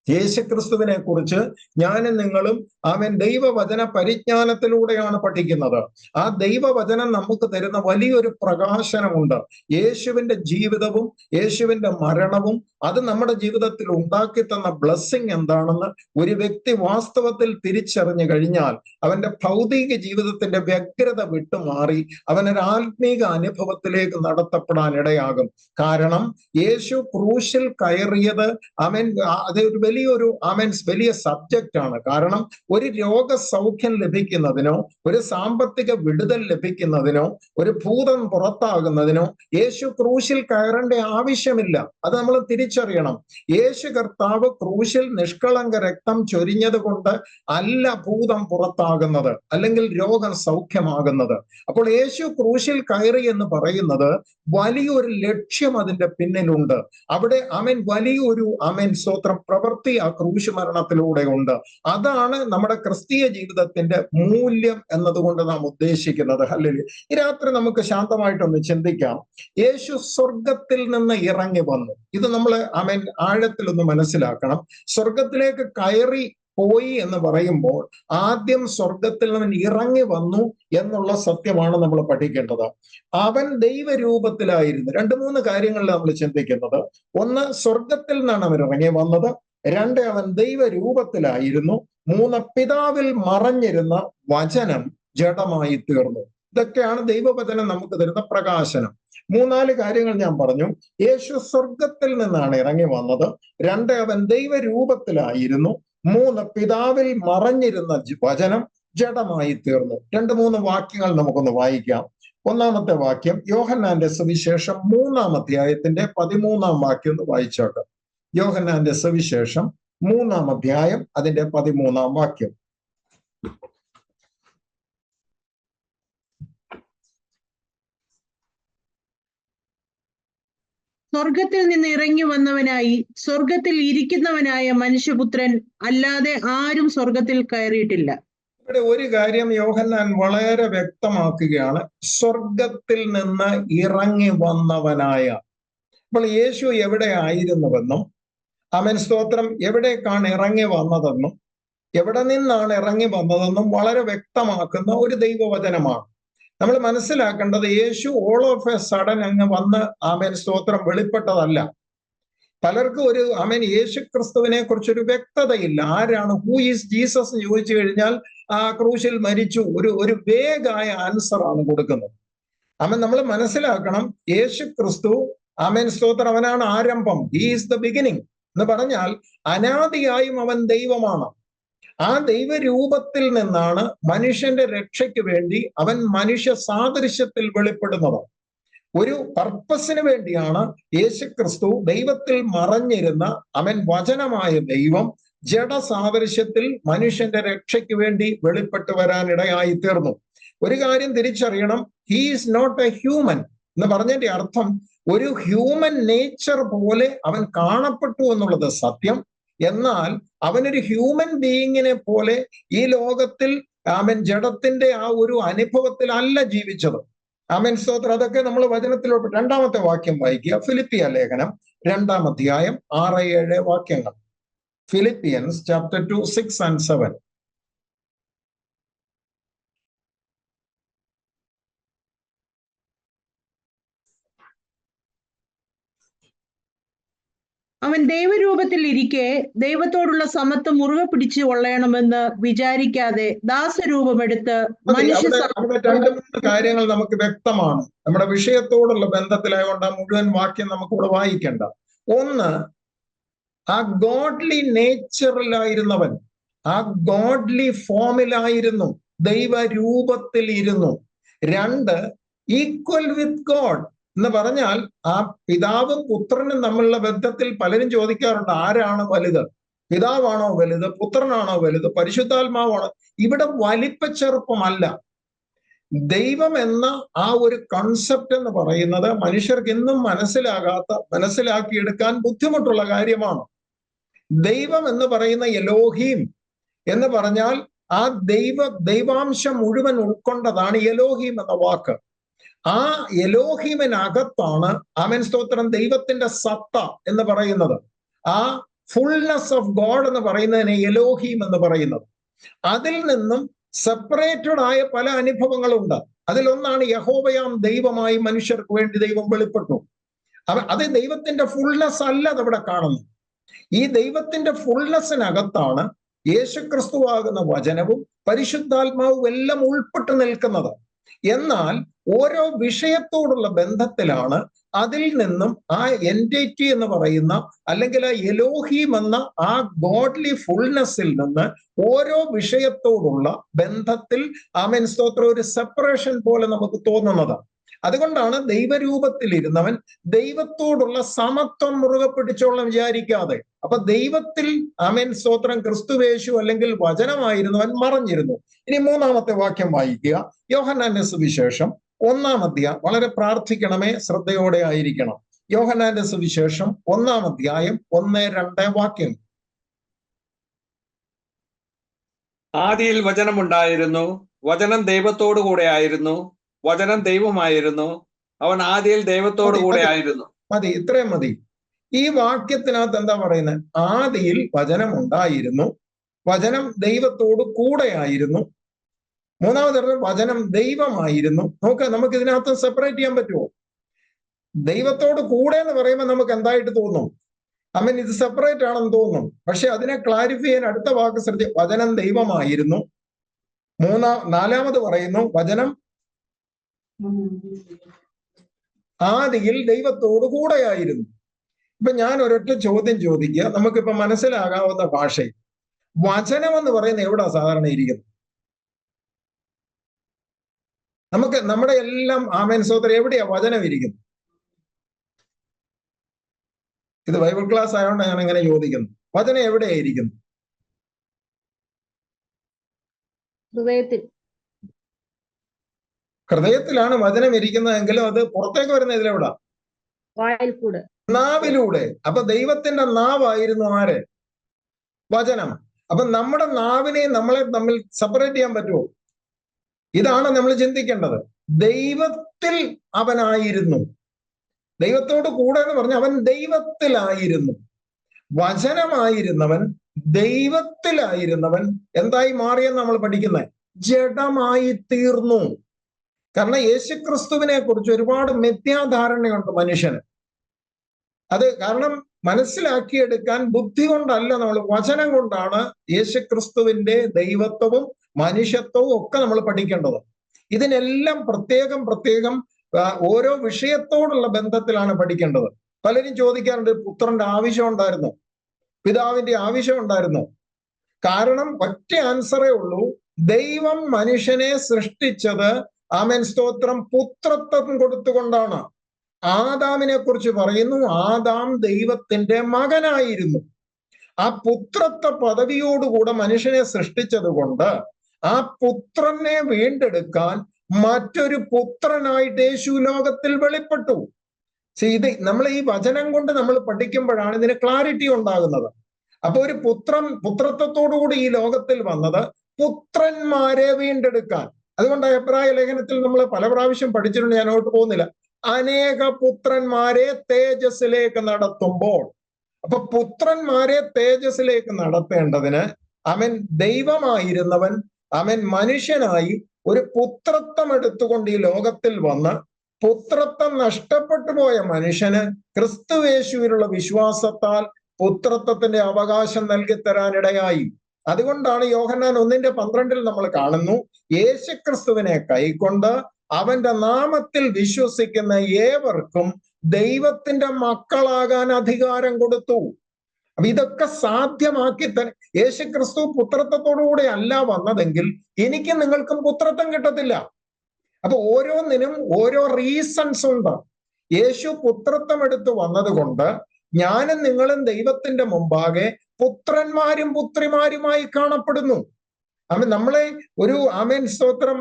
യേശുക്രിസ്തുവിനെ കുറിച്ച് ഞാനും നിങ്ങളും അവൻ ദൈവവചന പരിജ്ഞാനത്തിലൂടെയാണ് പഠിക്കുന്നത്. ആ ദൈവവചനം നമുക്ക് തരുന്ന വലിയൊരു പ്രകാശനമുണ്ട്. യേശുവിന്റെ ജീവിതവും യേശുവിന്റെ മരണവും അത് നമ്മുടെ ജീവിതത്തിൽ ഉണ്ടാക്കി തന്ന ബ്ലെസ്സിങ് എന്താണെന്ന് ഒരു വ്യക്തി വാസ്തവത്തിൽ തിരിച്ചറിഞ്ഞു കഴിഞ്ഞാൽ അവന്റെ ഭൗതിക ജീവിതത്തിന്റെ വ്യഗ്രത വിട്ടുമാറി അവനൊരു ആത്മീക അനുഭവത്തിലേക്ക് നടത്തപ്പെടാൻ ഇടയാകും. കാരണം യേശു ക്രൂശിൽ കയറിയത് അത് ഒരു വലിയ സബ്ജക്റ്റ് ആണ്. കാരണം ഒരു രോഗസൗഖ്യം ലഭിക്കുന്നതിനോ ഒരു സാമ്പത്തിക വിടുതൽ ലഭിക്കുന്നതിനോ ഒരു ഭൂതം പുറത്താകുന്നതിനോ യേശു ക്രൂശിൽ കയറേണ്ട ആവശ്യമില്ല. അത് നമ്മൾ തിരിച്ചറിയണം. യേശു കർത്താവ് ക്രൂശിൽ നിഷ്കളങ്ക രക്തം ചൊരിഞ്ഞത് കൊണ്ട് അല്ല ഭൂതം പുറത്താകുന്നത് അല്ലെങ്കിൽ രോഗം സൗഖ്യമാകുന്നത്. അപ്പോൾ യേശു ക്രൂശിൽ കയറി എന്ന് പറയുന്നത് വലിയൊരു ലക്ഷ്യം അതിന്റെ പിന്നിലുണ്ട്. അവിടെ വലിയൊരു സ്തോത്രം പ്രവൃത്തി ആ ക്രൂശ് മരണത്തിലൂടെ ഉണ്ട്. അതാണ് നമ്മുടെ ക്രിസ്തീയ ജീവിതത്തിന്റെ മൂല്യം എന്നതുകൊണ്ട് നാം ഉദ്ദേശിക്കുന്നത്. ഹല്ലേലൂയ. ഈ രാത്രി നമുക്ക് ശാന്തമായിട്ടൊന്ന് ചിന്തിക്കാം. യേശു സ്വർഗത്തിൽ നിന്ന് ഇറങ്ങി വന്നു. ഇത് നമ്മൾ ആഴത്തിലൊന്ന് മനസ്സിലാക്കണം. സ്വർഗത്തിലേക്ക് കയറി പോയി എന്ന് പറയുമ്പോൾ ആദ്യം സ്വർഗത്തിൽ നിന്ന് ഇറങ്ങി വന്നു എന്നുള്ള സത്യമാണ് നമ്മൾ പഠിക്കേണ്ടത്. അവൻ ദൈവരൂപത്തിലായിരുന്നു. 2-3 കാര്യങ്ങളിൽ നമ്മൾ ചിന്തിക്കുന്നത്. ഒന്ന്, സ്വർഗത്തിൽ നിന്നാണ് അവൻ ഇറങ്ങി വന്നത്. 2, അവൻ ദൈവരൂപത്തിലായിരുന്നു. 3, പിതാവിൽ മറഞ്ഞിരുന്ന വചനം ജഡമായി തീർന്നു. ഇതൊക്കെയാണ് ദൈവവചനം നമുക്ക് തരുന്ന പ്രകാശനം. 3-4 കാര്യങ്ങൾ ഞാൻ പറഞ്ഞു. യേശു സ്വർഗത്തിൽ നിന്നാണ് ഇറങ്ങി വന്നത്. 2, അവൻ ദൈവരൂപത്തിലായിരുന്നു. 3, പിതാവിൽ മറഞ്ഞിരുന്ന വചനം ജഡമായി തീർന്നു. 2-3 വാക്യങ്ങൾ നമുക്കൊന്ന് വായിക്കാം. ഒന്നാമത്തെ വാക്യം യോഹന്നാന്റെ സുവിശേഷം 3-ാം അധ്യായത്തിന്റെ 13-ാം വാക്യം ഒന്ന് വായിച്ചോട്ടെ. യോഹന്നാന്റെ സുവിശേഷം 3-ാം അധ്യായം അതിന്റെ 13-ാം വാക്യം. സ്വർഗത്തിൽ നിന്ന് ഇറങ്ങി വന്നവനായി സ്വർഗത്തിൽ ഇരിക്കുന്നവനായ മനുഷ്യപുത്രൻ അല്ലാതെ ആരും സ്വർഗത്തിൽ കയറിയിട്ടില്ല. ഇവിടെ ഒരു കാര്യം യോഹന്നാൻ വളരെ വ്യക്തമാക്കുകയാണ്. സ്വർഗത്തിൽ നിന്ന് ഇറങ്ങി വന്നവനായ. അപ്പോൾ യേശു എവിടെ ആയിരുന്നുവെന്നും സ്തോത്രം എവിടേക്കാണ് ഇറങ്ങി വന്നതെന്നും എവിടെ നിന്നാണ് ഇറങ്ങി വന്നതെന്നും വളരെ വ്യക്തമാക്കുന്ന ഒരു ദൈവവചനമാണ്. നമ്മൾ മനസ്സിലാക്കേണ്ടത് യേശു ഓൾ ഓഫ് എ സഡൻ അങ്ങ് വന്ന് സ്തോത്രം വെളിപ്പെട്ടതല്ല. പലർക്കും ഒരു യേശു ക്രിസ്തുവിനെ കുറിച്ചൊരു വ്യക്തതയില്ല. ആരാണ്, ഹൂ ഈസ് ജീസസ് എന്ന് ചോദിച്ചു കഴിഞ്ഞാൽ ആ ക്രൂശിൽ മരിച്ചു, ഒരു വേഗായ ആൻസർ ആണ് കൊടുക്കുന്നത്. നമ്മൾ മനസ്സിലാക്കണം, യേശു ക്രിസ്തു സ്തോത്രം അവനാണ് ആരംഭം. He is the beginning. എന്ന് പറഞ്ഞാൽ അനാദിയായും അവൻ ദൈവമാണ്. ആ ദൈവരൂപത്തിൽ നിന്നാണ് മനുഷ്യന്റെ രക്ഷയ്ക്ക് വേണ്ടി അവൻ മനുഷ്യ സാദൃശ്യത്തിൽ വെളിപ്പെടുന്നത്. ഒരു പർപ്പസിന് വേണ്ടിയാണ് യേശുക്രിസ്തു ദൈവത്തിൽ മറഞ്ഞിരുന്ന അവൻ വചനമായ ദൈവം ജഡസാദൃശ്യത്തിൽ മനുഷ്യന്റെ രക്ഷയ്ക്ക് വേണ്ടി വെളിപ്പെട്ടു വരാനിടയായി തീർന്നു. ഒരു കാര്യം തിരിച്ചറിയണം, he is not a human എന്ന് പറഞ്ഞതിന്റെ അർത്ഥം ഒരു ഹ്യൂമൻ നേച്ചർ പോലെ അവൻ കാണപ്പെട്ടു എന്നുള്ളത് സത്യം. എന്നാൽ അവനൊരു ഹ്യൂമൻ ബീയിങ്ങിനെ പോലെ ഈ ലോകത്തിൽ അവൻ ജഡത്തിന്റെ ആ ഒരു അനുഭവത്തിലല്ല ജീവിച്ചത്. ആമേൻ, സ്തോത്രം. അതൊക്കെ നമ്മൾ വചനത്തിലോട്ട് 2-ാമത്തെ വാക്യം വായിക്കുക. ഫിലിപ്പിയ ലേഖനം 2-ാം അധ്യായം 6-7 വാക്യങ്ങൾ. Philippians chapter 2, 6 and 7. അവൻ ദൈവരൂപത്തിൽ ഇരിക്കെ ദൈവത്തോടുള്ള സമത്വം മുറുകെ പിടിച്ചു കൊള്ളണമെന്ന് വിചാരിക്കാതെ ദാസരൂപമെടുത്ത് മനുഷ്യ അവിടെ 2-3 കാര്യങ്ങൾ നമുക്ക് വ്യക്തമാണ്. നമ്മുടെ വിഷയത്തോടുള്ള ബന്ധത്തിലായതുകൊണ്ട് ആ മുഴുവൻ വാക്യം നമുക്കിവിടെ വായിക്കേണ്ട. ഒന്ന്, ആ ഗോഡ്ലി നേച്ചറിലായിരുന്നവൻ, ആ ഗോഡ്ലി ഫോമിലായിരുന്നു, ദൈവരൂപത്തിൽ ഇരുന്നു. 2, ഈക്വൽ വിത്ത് ഗോഡ് എന്ന് പറഞ്ഞാൽ ആ പിതാവും പുത്രനും തമ്മിലുള്ള ബന്ധത്തിൽ പലരും ചോദിക്കാറുണ്ട്, ആരാണ് വലുത്? പിതാവാണോ വലുത്? പുത്രനാണോ വലുത്? പരിശുദ്ധാത്മാവാണോ? ഇവിടെ വലിപ്പച്ചെറുപ്പമല്ല. ദൈവം എന്ന ആ ഒരു കൺസെപ്റ്റ് എന്ന് പറയുന്നത് മനുഷ്യർക്ക് ഇന്നും മനസ്സിലാക്കിയെടുക്കാൻ ബുദ്ധിമുട്ടുള്ള കാര്യമാണ്. ദൈവം എന്ന് പറയുന്ന എലോഹീം എന്ന് പറഞ്ഞാൽ ആ ദൈവാംശം മുഴുവൻ ഉൾക്കൊണ്ടതാണ് എലോഹീം എന്ന വാക്ക്. ആ എലോഹീമിനകത്താണ് ആമേൻ, സ്തോത്രം, ദൈവത്തിന്റെ സത്ത എന്ന് പറയുന്നത്. ആ ഫുൾനെസ് ഓഫ് ഗോഡ് എന്ന് പറയുന്നതിനെ എലോഹീം എന്ന് പറയുന്നത്. അതിൽ നിന്നും സെപ്പറേറ്റഡ് ആയ പല അനുഭവങ്ങളുണ്ട്. അതിലൊന്നാണ് യഹോവയാം ദൈവമായി മനുഷ്യർക്ക് വേണ്ടി ദൈവം വെളിപ്പെട്ടു. അത് ദൈവത്തിന്റെ ഫുൾനെസ് അല്ല അതവിടെ കാണുന്നു. ഈ ദൈവത്തിന്റെ ഫുൾനെസ്സിനകത്താണ് യേശുക്രിസ്തുവാകുന്ന വചനവും പരിശുദ്ധാത്മാവും എല്ലാം ഉൾപ്പെട്ടു നിൽക്കുന്നത്. എന്നാൽ ഓരോ വിഷയത്തോടുള്ള ബന്ധത്തിലാണ് അതിൽ നിന്നും ആ എൻറ്റിറ്റി എന്ന് പറയുന്ന അല്ലെങ്കിൽ ആ എലോഹീം എന്ന ആ ഗോഡ്ലി ഫുൾനെസ്സിൽ നിന്ന് ഓരോ വിഷയത്തോടുള്ള ബന്ധത്തിൽ ആമേൻ, സ്തോത്രം, ഒരു സെപ്പറേഷൻ പോലെ നമുക്ക് തോന്നുന്നത്. അതുകൊണ്ടാണ് ദൈവരൂപത്തിൽ ഇരുന്നവൻ ദൈവത്തോടുള്ള സമത്വം മുറുകെ പിടിച്ചോളം വിചാരിക്കാതെ. അപ്പൊ ദൈവത്തിൽ ആമേൻ, സ്തോത്രം, ക്രിസ്തുവേശു അല്ലെങ്കിൽ വചനമായിരുന്നവൻ മറഞ്ഞിരുന്നു. ഇനി 3-ാമത്തെ വാക്യം വായിക്കുക. യോഹന്നാന്റെ സുവിശേഷം 1-ാം അധ്യായം. വളരെ പ്രാർത്ഥിക്കണമേ, ശ്രദ്ധയോടെ ആയിരിക്കണം. യോഹന്നാന്റെ സുവിശേഷം 1-ാം അധ്യായം 1-2 വാക്യം. ആദിയിൽ വചനമുണ്ടായിരുന്നു, വചനം ദൈവത്തോടു കൂടെ ആയിരുന്നു, വചനം ദൈവമായിരുന്നു, അവൻ ആദിയിൽ ദൈവത്തോടു കൂടെ ആയിരുന്നു. മതി, ഇത്രയും മതി. ഈ വാക്യത്തിനകത്ത് എന്താ പറയുന്നത്? ആദിയിൽ വചനം ഉണ്ടായിരുന്നു, വചനം ദൈവത്തോട് കൂടെ ആയിരുന്നു, 3-ാമത് വചനം ദൈവമായിരുന്നു. നമുക്ക് ഇതിനകത്ത് സെപ്പറേറ്റ് ചെയ്യാൻ പറ്റുമോ? ദൈവത്തോട് കൂടെ എന്ന് പറയുമ്പോൾ നമുക്ക് എന്തായിട്ട് തോന്നും? അമ്മൻ ഇത് സെപ്പറേറ്റ് ആണെന്ന് തോന്നും. പക്ഷെ അതിനെ ക്ലാരിഫൈ ചെയ്യാൻ അടുത്ത വാക്ക് ശ്രദ്ധിക്കുക. വചനം ദൈവമായിരുന്നു. 4-ാമത് പറയുന്നു വചനം ആദിയിൽ ദൈവത്തോട് കൂടെയായിരുന്നു. ഇപ്പൊ ഞാൻ ഒരൊറ്റ ചോദ്യം ചോദിക്കുക, നമുക്കിപ്പോ മനസ്സിലാകാവുന്ന ഭാഷയിൽ. വചനം എന്ന് പറയുന്നത് എവിടാ സാധാരണ ഇരിക്കുന്നത്? നമുക്ക് നമ്മുടെ എല്ലാം ആമേൻ, സോദരൻ, എവിടെയാ വചനം ഇരിക്കുന്നത്? ഇത് ബൈബിൾ ക്ലാസ് ആയതുകൊണ്ടാണ് ഞാൻ ഇങ്ങനെ ചോദിക്കുന്നത്. വചനം എവിടെയായിരിക്കുന്നു? ഹൃദയത്തിലാണ് വചനം ഇരിക്കുന്നതെങ്കിലും അത് പുറത്തേക്ക് വരുന്ന ഇതിലെവിടാ? നാവിലൂടെ. അപ്പൊ ദൈവത്തിന്റെ നാവായിരുന്നു ആര്? വചനം. അപ്പൊ നമ്മുടെ നാവിനെ നമ്മളെ തമ്മിൽ സെപ്പറേറ്റ് ചെയ്യാൻ പറ്റുമോ? ഇതാണ് നമ്മൾ ചിന്തിക്കേണ്ടത്. ദൈവത്തിൽ അവനായിരുന്നു, ദൈവത്തോട് കൂടെ എന്ന് പറഞ്ഞ അവൻ ദൈവത്തിലായിരുന്നു. വചനമായിരുന്നവൻ, ദൈവത്തിലായിരുന്നവൻ എന്തായി മാറിയെന്ന് നമ്മൾ പഠിക്കുന്നത്? ജഡമായി തീർന്നു. കാരണം യേശുക്രിസ്തുവിനെ കുറിച്ച് ഒരുപാട് മിഥ്യാധാരണയുണ്ട് മനുഷ്യന്. അത് കാരണം മനസ്സിലാക്കിയെടുക്കാൻ ബുദ്ധി കൊണ്ടല്ല, നമ്മൾ വചനം കൊണ്ടാണ് യേശുക്രിസ്തുവിന്റെ ദൈവത്വവും മനുഷ്യത്വവും ഒക്കെ നമ്മൾ പഠിക്കേണ്ടത്. ഇതിനെല്ലാം പ്രത്യേകം ഓരോ വിഷയത്തോടുള്ള ബന്ധത്തിലാണ് പഠിക്കേണ്ടത്. പലരും ചോദിക്കാറുണ്ട്, പുത്രന്റെ ആവശ്യം ഉണ്ടായിരുന്നു. പിതാവിന്റെ ആവശ്യം ഉണ്ടായിരുന്നു? കാരണം ഒറ്റ ആൻസറേ ഉള്ളൂ. ദൈവം മനുഷ്യനെ സൃഷ്ടിച്ചത് ആമേൻ സ്തോത്രം പുത്രത്വം കൊടുത്തുകൊണ്ടാണ്. ആദാമിനെ കുറിച്ച് പറയുന്നു, ആദാം ദൈവത്തിന്റെ മകനായിരുന്നു. ആ പുത്രത്വ പദവിയോടുകൂടെ മനുഷ്യനെ സൃഷ്ടിച്ചത് കൊണ്ട് ആ പുത്രനെ വീണ്ടെടുക്കാൻ മറ്റൊരു പുത്രനായിട്ട് യേശു ലോകത്തിൽ വെളിപ്പെട്ടു. ഇത് നമ്മൾ ഈ വചനം കൊണ്ട് നമ്മൾ പഠിക്കുമ്പോഴാണ് ഇതിന് ക്ലാരിറ്റി ഉണ്ടാകുന്നത്. അപ്പൊ ഒരു പുത്രത്വത്തോടുകൂടി ഈ ലോകത്തിൽ വന്നത് പുത്രന്മാരെ വീണ്ടെടുക്കാൻ. അതുകൊണ്ട് എബ്രായ ലേഖനത്തിൽ നമ്മൾ പല പ്രാവശ്യം പഠിച്ചിട്ടുണ്ട്, ഞാൻ അങ്ങോട്ട് പോകുന്നില്ല. അനേക പുത്രന്മാരെ തേജസ്സിലേക്ക് നടത്തുമ്പോൾ, അപ്പൊ പുത്രന്മാരെ തേജസ്സിലേക്ക് നടത്തേണ്ടതിന് അവൻ ദൈവമായിരുന്നവൻ അവൻ മനുഷ്യനായി ഒരു പുത്രത്വം എടുത്തുകൊണ്ട് ഈ ലോകത്തിൽ വന്ന് പുത്രത്വം നഷ്ടപ്പെട്ടു പോയ മനുഷ്യന് ക്രിസ്തുയേശുവിലുള്ള വിശ്വാസത്താൽ പുത്രത്വത്തിന്റെ അവകാശം നൽകി തരാനിടയായി. അതുകൊണ്ടാണ് യോഹന്നാൻ 1:12 നമ്മൾ കാണുന്നു, യേശുക്രിസ്തുവിനെ കൈക്കൊണ്ട് അവന്റെ നാമത്തിൽ വിശ്വസിക്കുന്ന ഏവർക്കും ദൈവത്തിന്റെ മക്കളാകാൻ അധികാരം കൊടുത്തു. അപ്പൊ ഇതൊക്കെ സാധ്യമാക്കി യേശുക്രിസ്തു പുത്രത്വത്തോടുകൂടെ അല്ല വന്നതെങ്കിൽ എനിക്കും നിങ്ങൾക്കും പുത്രത്വം കിട്ടത്തില്ല. അപ്പൊ ഓരോന്നിനും ഓരോ റീസൺസ് ഉണ്ട്. യേശു പുത്രത്വം എടുത്തു വന്നതുകൊണ്ട് ഞാനും നിങ്ങളും ദൈവത്തിന്റെ മുമ്പാകെ പുത്രന്മാരും പുത്രിമാരുമായി കാണപ്പെടുന്നു. അപ്പൊ നമ്മളെ ഒരു ആമേൻ സ്തോത്രം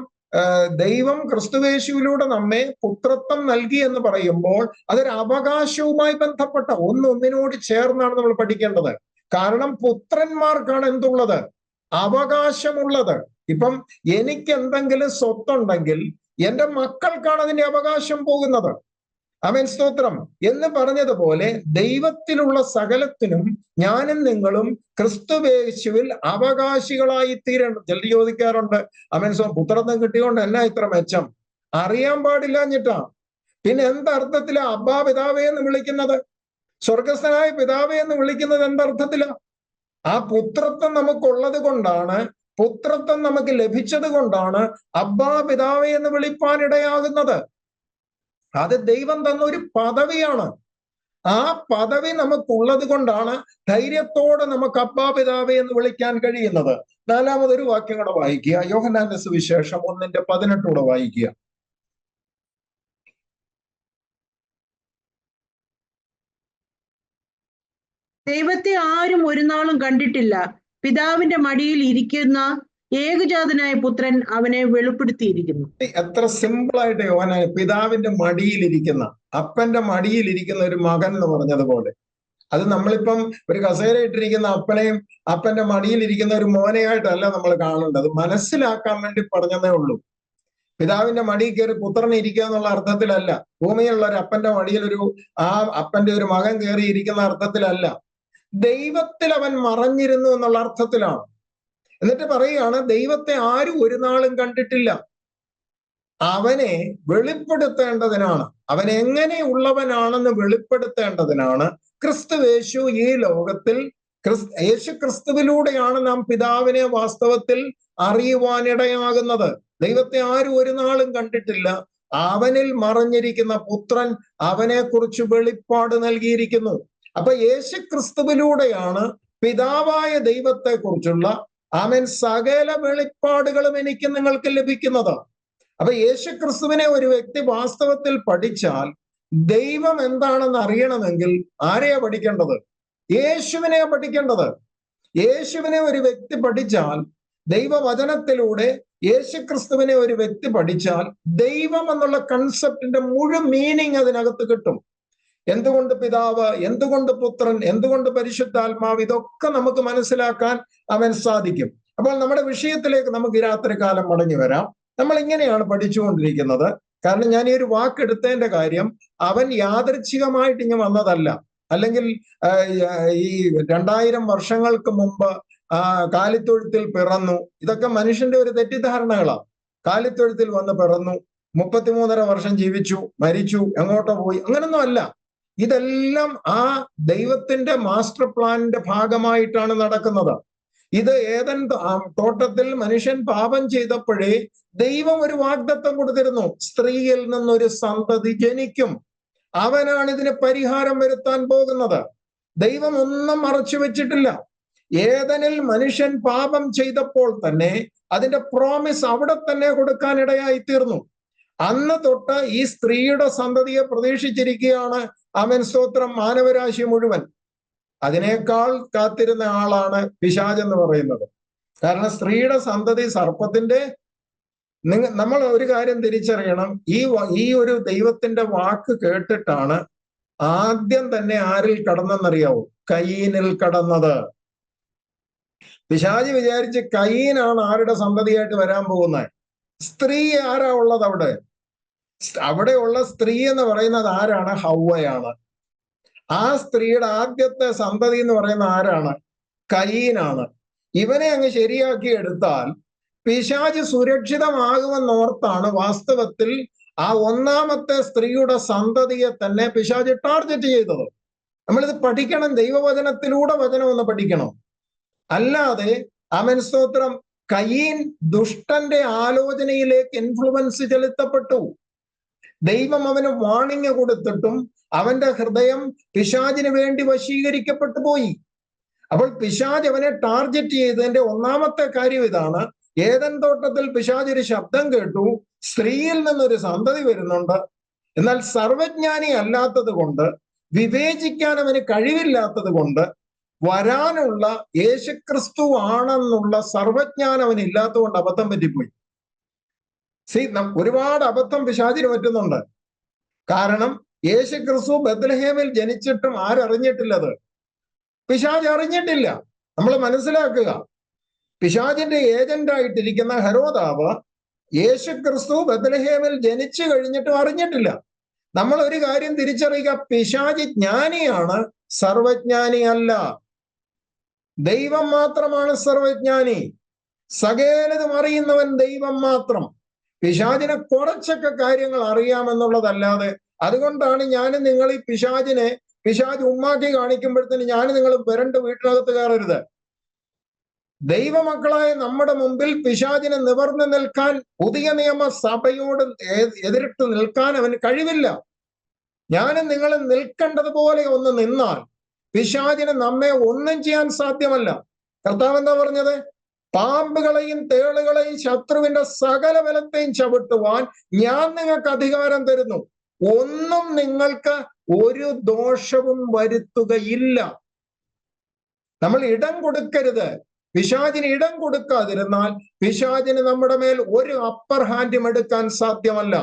ദൈവം ക്രിസ്തുയേശുവിലൂടെ നമ്മെ പുത്രത്വം നൽകി എന്ന് പറയുമ്പോൾ അതൊരു അവകാശവുമായി ബന്ധപ്പെട്ട ഒന്നൊന്നിനോട് ചേർന്നാണ് നമ്മൾ പഠിക്കേണ്ടത്. കാരണം പുത്രന്മാർക്കാണ് എന്തുള്ളത്? അവകാശമുള്ളത്. ഇപ്പം എനിക്ക് എന്തെങ്കിലും സ്വത്തുണ്ടെങ്കിൽ എന്റെ മക്കൾക്കാണ് അതിന്റെ അവകാശം പോകുന്നത്. ആമേൻ സ്തോത്രം എന്ന് പറഞ്ഞതുപോലെ ദൈവത്തിലുള്ള സകലത്തിനും ഞാനും നിങ്ങളും ക്രിസ്തുയേശുവിൽ അവകാശികളായി തീരണം. ചിലർ ചോദിക്കാറുണ്ട്, ആമേൻ പുത്രത്വം കിട്ടിയോണ്ട് എന്നാ ഇത്ര മെച്ചം? അറിയാൻ പാടില്ലാഞ്ഞിട്ടാ. പിന്നെ എന്തർത്ഥത്തിലാ അബ്ബാ പിതാവേ എന്ന് വിളിക്കുന്നത്? സ്വർഗസ്ഥനായ പിതാവേ എന്ന് വിളിക്കുന്നത് എന്തർത്ഥത്തിലാ? ആ പുത്രത്വം നമുക്കുള്ളത് കൊണ്ടാണ്, പുത്രത്വം നമുക്ക് ലഭിച്ചത് കൊണ്ടാണ് അബ്ബാ പിതാവേ എന്ന് വിളിപ്പാനിടയാകുന്നത്. അത് ദൈവം തന്ന ഒരു പദവിയാണ്. ആ പദവി നമുക്കുള്ളത് കൊണ്ടാണ് ധൈര്യത്തോടെ നമുക്ക് അബ്ബാ പിതാവേ എന്ന് വിളിക്കാൻ കഴിയുന്നത്. 4-മതൊരു വാക്യം കൂടെ വായിക്കുക, യോഹന്നാന്റെ സുവിശേഷം 1:18 കൂടെ വായിക്കുക. ദൈവത്തെ ആരും ഒരു നാളും കണ്ടിട്ടില്ല. പിതാവിന്റെ മടിയിൽ ഇരിക്കുന്ന ഏകജാതനായ പുത്രൻ അവനെ വെളിപ്പെടുത്തിയിരിക്കുന്നു. എത്ര സിമ്പിൾ ആയിട്ട് യോഹന്നാൻ പിതാവിന്റെ മടിയിലിരിക്കുന്ന, അപ്പന്റെ മടിയിലിരിക്കുന്ന ഒരു മകൻ എന്ന് പറഞ്ഞതുപോലെ, അത് നമ്മളിപ്പം ഒരു കസേര ഇട്ടിരിക്കുന്ന അപ്പനെയും അപ്പന്റെ മടിയിലിരിക്കുന്ന ഒരു മോനെയായിട്ടല്ല നമ്മൾ കാണേണ്ടത്. മനസ്സിലാക്കാൻ വേണ്ടി പറഞ്ഞതേ ഉള്ളൂ. പിതാവിന്റെ മടിയിൽ കയറി പുത്രൻ ഇരിക്കുക എന്നുള്ള അർത്ഥത്തിലല്ല, ഭൂമിയിലുള്ള ഒരു അപ്പന്റെ മടിയിൽ ആ അപ്പന്റെ ഒരു മകൻ കയറി ഇരിക്കുന്ന അർത്ഥത്തിലല്ല, ദൈവത്തിൽ അവൻ മറഞ്ഞിരുന്നു എന്നുള്ള അർത്ഥത്തിലാണ്. എന്നിട്ട് പറയുകയാണ്, ദൈവത്തെ ആരും ഒരു നാളും കണ്ടിട്ടില്ല. അവനെ വെളിപ്പെടുത്തേണ്ടതിനാണ്, അവൻ എങ്ങനെയുള്ളവനാണെന്ന് വെളിപ്പെടുത്തേണ്ടതിനാണ് ക്രിസ്തുയേശു ഈ ലോകത്തിൽ, യേശു ക്രിസ്തുവിലൂടെയാണ് നാം പിതാവിനെ വാസ്തവത്തിൽ അറിയുവാനിടയാകുന്നത്. ദൈവത്തെ ആരും ഒരു നാളും കണ്ടിട്ടില്ല. അവനിൽ മറഞ്ഞിരിക്കുന്ന പുത്രൻ അവനെ കുറിച്ച് വെളിപ്പാട് നൽകിയിരിക്കുന്നു. അപ്പൊ യേശു ക്രിസ്തുവിലൂടെയാണ് പിതാവായ ദൈവത്തെ കുറിച്ചുള്ള ആമേൻ സകല വെളിപ്പാടുകളും എനിക്ക് നിങ്ങൾക്ക് ലഭിക്കുന്നത്. അപ്പൊ യേശു ക്രിസ്തുവിനെ ഒരു വ്യക്തി വാസ്തവത്തിൽ പഠിച്ചാൽ ദൈവം എന്താണെന്ന് അറിയണമെങ്കിൽ ആരെയാ പഠിക്കേണ്ടത്? യേശുവിനെയാ പഠിക്കേണ്ടത്. യേശുവിനെ ഒരു വ്യക്തി പഠിച്ചാൽ, ദൈവവചനത്തിലൂടെ യേശു ക്രിസ്തുവിനെ ഒരു വ്യക്തി പഠിച്ചാൽ ദൈവം എന്നുള്ള കൺസെപ്റ്റിന്റെ മുഴുവൻ മീനിങ് അതിനകത്ത് കിട്ടും. എന്തുകൊണ്ട് പിതാവ്, എന്തുകൊണ്ട് പുത്രൻ, എന്തുകൊണ്ട് പരിശുദ്ധാത്മാവ്, ഇതൊക്കെ നമുക്ക് മനസ്സിലാക്കാൻ അവൻ സാധിക്കും. അപ്പോൾ നമ്മുടെ വിഷയത്തിലേക്ക് നമുക്ക് ഈ രാത്രികാലം മടങ്ങി വരാം. നമ്മൾ ഇങ്ങനെയാണ് പഠിച്ചുകൊണ്ടിരിക്കുന്നത്. കാരണം ഞാൻ ഈ ഒരു വാക്കെടുത്തതിന്റെ കാര്യം, അവൻ യാദൃച്ഛികമായിട്ട് ഇങ്ങനെ വന്നതല്ല. അല്ലെങ്കിൽ ഈ 2000 വർഷങ്ങൾക്ക് മുമ്പ് കാലിത്തൊഴുത്തിൽ പിറന്നു, ഇതൊക്കെ മനുഷ്യന്റെ ഒരു തെറ്റിദ്ധാരണകളാണ്. കാലിത്തൊഴുത്തിൽ വന്ന് പിറന്നു, 33.5 വർഷം ജീവിച്ചു, മരിച്ചു, എങ്ങോട്ടോ പോയി, അങ്ങനൊന്നും അല്ല. ഇതെല്ലാം ആ ദൈവത്തിന്റെ മാസ്റ്റർ പ്ലാനിന്റെ ഭാഗമായിട്ടാണ് നടക്കുന്നത്. ഇത് ഏദൻ തോട്ടത്തിൽ മനുഷ്യൻ പാപം ചെയ്തപ്പോഴേ ദൈവം ഒരു വാഗ്ദത്തം കൊടുത്തിരുന്നു, സ്ത്രീയിൽ നിന്നൊരു സന്തതി ജനിക്കും, അവനാണ് ഇതിന് പരിഹാരം വരുത്താൻ പോകുന്നത്. ദൈവം ഒന്നും മറച്ചു വെച്ചിട്ടില്ല. ഏദനിൽ മനുഷ്യൻ പാപം ചെയ്തപ്പോൾ തന്നെ അതിന്റെ പ്രോമിസ് അവിടെ തന്നെ കൊടുക്കാനിടയായി തീർന്നു. അന്ന് തൊട്ട് ഈ സ്ത്രീയുടെ സന്തതിയെ പ്രതീക്ഷിച്ചിരിക്കുകയാണ് ആമേൻ സ്തോത്രം മാനവരാശി മുഴുവൻ. അതിനേക്കാൾ കാത്തിരുന്ന ആളാണ് പിശാച് എന്ന് പറയുന്നത്. കാരണം സ്ത്രീയുടെ സന്തതി സർപ്പത്തിന്റെ, നമ്മൾ ഒരു കാര്യം തിരിച്ചറിയണം, ഈ ഒരു ദൈവത്തിന്റെ വാക്ക് കേട്ടിട്ടാണ് ആദ്യം തന്നെ ആരിൽ കടന്നെന്നറിയാവൂ? കയീനിൽ കടന്നത്. പിശാച് വിചാരിച്ച് കയീനാണ് ആരുടെ സന്തതിയായിട്ട് വരാൻ പോകുന്നത്. സ്ത്രീ ആരാ ഉള്ളത് അവിടെ? അവിടെയുള്ള സ്ത്രീ എന്ന് പറയുന്നത് ആരാണ്? ഹൗവയാണ്. ആ സ്ത്രീയുടെ ആദ്യത്തെ സന്തതി എന്ന് പറയുന്ന ആരാണ്? കയീനാണ്. ഇവനെ അങ്ങ് ശരിയാക്കി എടുത്താൽ പിശാച് സുരക്ഷിതമാകുമെന്നോർത്താണ് വാസ്തവത്തിൽ ആ ഒന്നാമത്തെ സ്ത്രീയുടെ സന്തതിയെ തന്നെ പിശാച് ടാർഗറ്റ് ചെയ്തത്. നമ്മളിത് പഠിക്കണം, ദൈവവചനത്തിലൂടെ വചനം ഒന്ന് പഠിക്കണം. അല്ലാതെ ആമേൻ സ്തോത്രം കയീൻ ദുഷ്ടന്റെ ആലോചനയിലേക്ക് ഇൻഫ്ലുവൻസ് ചെലുത്തപ്പെട്ടു. ദൈവം അവന് വാണിംഗ് കൊടുത്തിട്ടും അവന്റെ ഹൃദയം പിശാചിന് വേണ്ടി വശീകരിക്കപ്പെട്ടു പോയി. അപ്പോൾ പിശാച് അവനെ ടാർഗറ്റ് ചെയ്തതിന്റെ ഒന്നാമത്തെ കാര്യം ഇതാണ്. ഏദൻ തോട്ടത്തിൽ പിശാച് ഒരു ശബ്ദം കേട്ടു, സ്ത്രീയിൽ നിന്നൊരു സന്തതി വരുന്നുണ്ട്. എന്നാൽ സർവജ്ഞാനി അല്ലാത്തത് കൊണ്ട്, വിവേചിക്കാൻ അവന് കഴിവില്ലാത്തത് കൊണ്ട്, വരാനുള്ള യേശുക്രിസ്തു ആണെന്നുള്ള സർവജ്ഞാനം അവനില്ലാത്തത് കൊണ്ട് അബദ്ധം പറ്റിപ്പോയി. ഒരുപാട് അബദ്ധം പിശാചിന് പറ്റുന്നുണ്ട്. കാരണം യേശുക്രിസ്തു ബത്ലഹേമിൽ ജനിച്ചിട്ടും ആരറിഞ്ഞിട്ടില്ലത്? പിശാച് അറിഞ്ഞിട്ടില്ല. നമ്മൾ മനസ്സിലാക്കുക, പിശാചിന്റെ ഏജന്റായിട്ടിരിക്കുന്ന ഹെരോദാവ് യേശുക്രിസ്തു ബത്ലഹേമിൽ ജനിച്ചു കഴിഞ്ഞിട്ടും അറിഞ്ഞിട്ടില്ല. നമ്മൾ ഒരു കാര്യം തിരിച്ചറിയുക, പിശാച് ജ്ഞാനിയാണ്, സർവജ്ഞാനി അല്ല. ദൈവം മാത്രമാണ് സർവജ്ഞാനി. സകലതും അറിയുന്നവൻ ദൈവം മാത്രം. പിശാചിനെ കുറച്ചൊക്കെ കാര്യങ്ങൾ അറിയാമെന്നുള്ളതല്ലാതെ, അതുകൊണ്ടാണ് ഞാനും നിങ്ങൾ ഈ പിശാച് ഉമ്മാക്കി കാണിക്കുമ്പോഴത്തേന് ഞാനും നിങ്ങൾ വരണ്ട് വീട്ടിനകത്ത് കയറരുത്. ദൈവമക്കളായ നമ്മുടെ മുമ്പിൽ പിശാചിനെ നിവർന്നു നിൽക്കാൻ, പുതിയ നിയമ സഭയോട് എതിരിട്ട് നിൽക്കാൻ അവന് കഴിവില്ല. ഞാനും നിങ്ങൾ നിൽക്കേണ്ടതുപോലെ ഒന്ന് നിന്നാൽ പിശാചിന് നമ്മെ ഒന്നും ചെയ്യാൻ സാധ്യമല്ല. കർത്താവ് എന്താ പറഞ്ഞത്? പാമ്പുകളെയും തേളുകളെയും ശത്രുവിന്റെ സകല ബലത്തെയും ചവിട്ടുവാൻ ഞാൻ നിങ്ങൾക്ക് അധികാരം തരുന്നു, ഒന്നും നിങ്ങൾക്ക് ഒരു ദോഷവും വരുത്തുകയില്ല. നമ്മൾ ഇടം കൊടുക്കരുത്. പിശാചിന് ഇടം കൊടുക്കാതിരുന്നാൽ പിശാചിന് നമ്മുടെ മേൽ ഒരു അപ്പർ ഹാൻഡും എടുക്കാൻ സാധ്യമല്ല.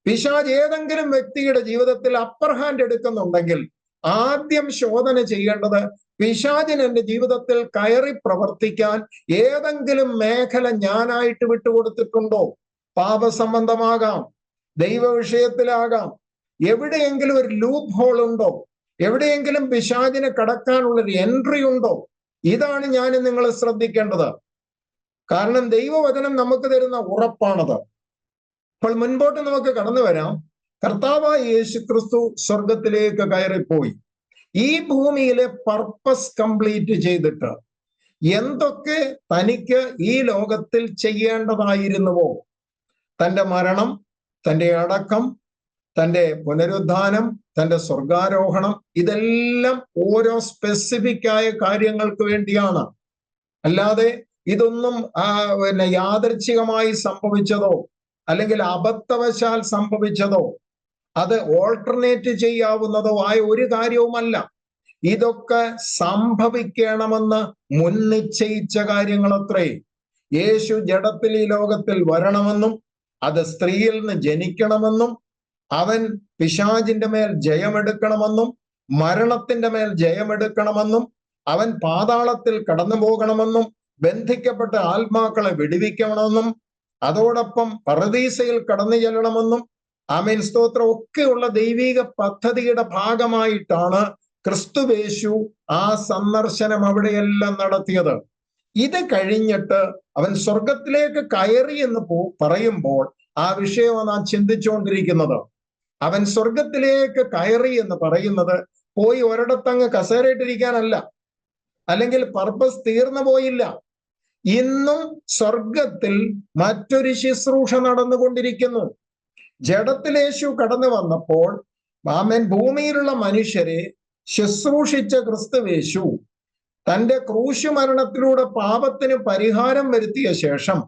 പിശാച് ഏതെങ്കിലും വ്യക്തിയുടെ ജീവിതത്തിൽ അപ്പർ ഹാൻഡ് എടുക്കുന്നുണ്ടെങ്കിൽ ആദ്യം ശോധന ചെയ്യേണ്ടത്, പിശാചിന് എന്റെ ജീവിതത്തിൽ കയറി പ്രവർത്തിക്കാൻ ഏതെങ്കിലും മേഖല ഞാനായിട്ട് വിട്ടുകൊടുത്തിട്ടുണ്ടോ? പാപസംബന്ധമാകാം, ദൈവ വിഷയത്തിലാകാം. എവിടെയെങ്കിലും ഒരു ലൂപ്പ് ഹോൾ ഉണ്ടോ? എവിടെയെങ്കിലും പിശാചിന് കടക്കാനുള്ളൊരു എൻട്രി ഉണ്ടോ? ഇതാണ് ഞാൻ നിങ്ങൾ ശ്രദ്ധിക്കേണ്ടത്. കാരണം ദൈവവചനം നമുക്ക് തരുന്ന ഉറപ്പാണത്. അപ്പോൾ മുൻപോട്ട് നമുക്ക് കടന്നു വരാം. കർത്താവായ യേശുക്രിസ്തു സ്വർഗത്തിലേക്ക് കയറിപ്പോയി. ഈ ഭൂമിയിലെ പർപ്പസ് കംപ്ലീറ്റ് ചെയ്തിട്ട് എന്തൊക്കെ തനിക്ക് ഈ ലോകത്തിൽ ചെയ്യേണ്ടതായിരുന്നുവോ, തൻ്റെ മരണം, തൻ്റെ അടക്കം, തൻ്റെ പുനരുദ്ധാനം, തൻ്റെ സ്വർഗാരോഹണം, ഇതെല്ലാം ഓരോ സ്പെസിഫിക് ആയ കാര്യങ്ങൾക്ക് വേണ്ടിയാണ്. അല്ലാതെ ഇതൊന്നും യാദൃച്ഛികമായി സംഭവിച്ചതോ അല്ലെങ്കിൽ അബദ്ധവശാൽ സംഭവിച്ചതോ അത് ഓൾട്ടർനേറ്റ് ചെയ്യാവുന്നതോ ആയ ഒരു കാര്യവുമല്ല. ഇതൊക്കെ സംഭവിക്കണമെന്ന് മുൻനിശ്ചയിച്ച കാര്യങ്ങളത്രേ. യേശു ജഡത്തിൽ ഈ ലോകത്തിൽ വരണമെന്നും അത് സ്ത്രീയിൽ നിന്ന് ജനിക്കണമെന്നും അവൻ പിശാചിന്റെ മേൽ ജയമെടുക്കണമെന്നും മരണത്തിന്റെ മേൽ ജയമെടുക്കണമെന്നും അവൻ പാതാളത്തിൽ കടന്നു പോകണമെന്നും ബന്ധിക്കപ്പെട്ട ആത്മാക്കളെ വിടുവിക്കണമെന്നും അതോടൊപ്പം പറുദീസയിൽ കടന്നു ചെല്ലണമെന്നും ആമേൻ സ്തോത്രം ഒക്കെയുള്ള ദൈവിക പദ്ധതിയുടെ ഭാഗമായിട്ടാണ് ക്രിസ്തുവേശു ആ സന്ദർശനം അവിടെയെല്ലാം നടത്തിയത്. ഇത് കഴിഞ്ഞിട്ട് അവൻ സ്വർഗത്തിലേക്ക് കയറി എന്ന് പറയുമ്പോൾ ആ വിഷയമാണ് നാം ചിന്തിച്ചുകൊണ്ടിരിക്കുന്നത്. അവൻ സ്വർഗത്തിലേക്ക് കയറി എന്ന് പറയുന്നത് പോയി ഒരിടത്തങ്ങ് കസേരയിട്ടിരിക്കാനല്ല, അല്ലെങ്കിൽ പർപ്പസ് തീർന്നു പോയില്ല. ഇന്നും സ്വർഗത്തിൽ മറ്റൊരു ശുശ്രൂഷ നടന്നുകൊണ്ടിരിക്കുന്നു. ജഡത്തിൽ യേശു കടന്നു വന്നപ്പോൾ ആമേൻ ഭൂമിയിലുള്ള മനുഷ്യരെ ശുശ്രൂഷിച്ച ക്രിസ്തുവേശു തന്റെ ക്രൂശ് മരണത്തിലൂടെ പാപത്തിന് പരിഹാരം വരുത്തിയ ശേഷം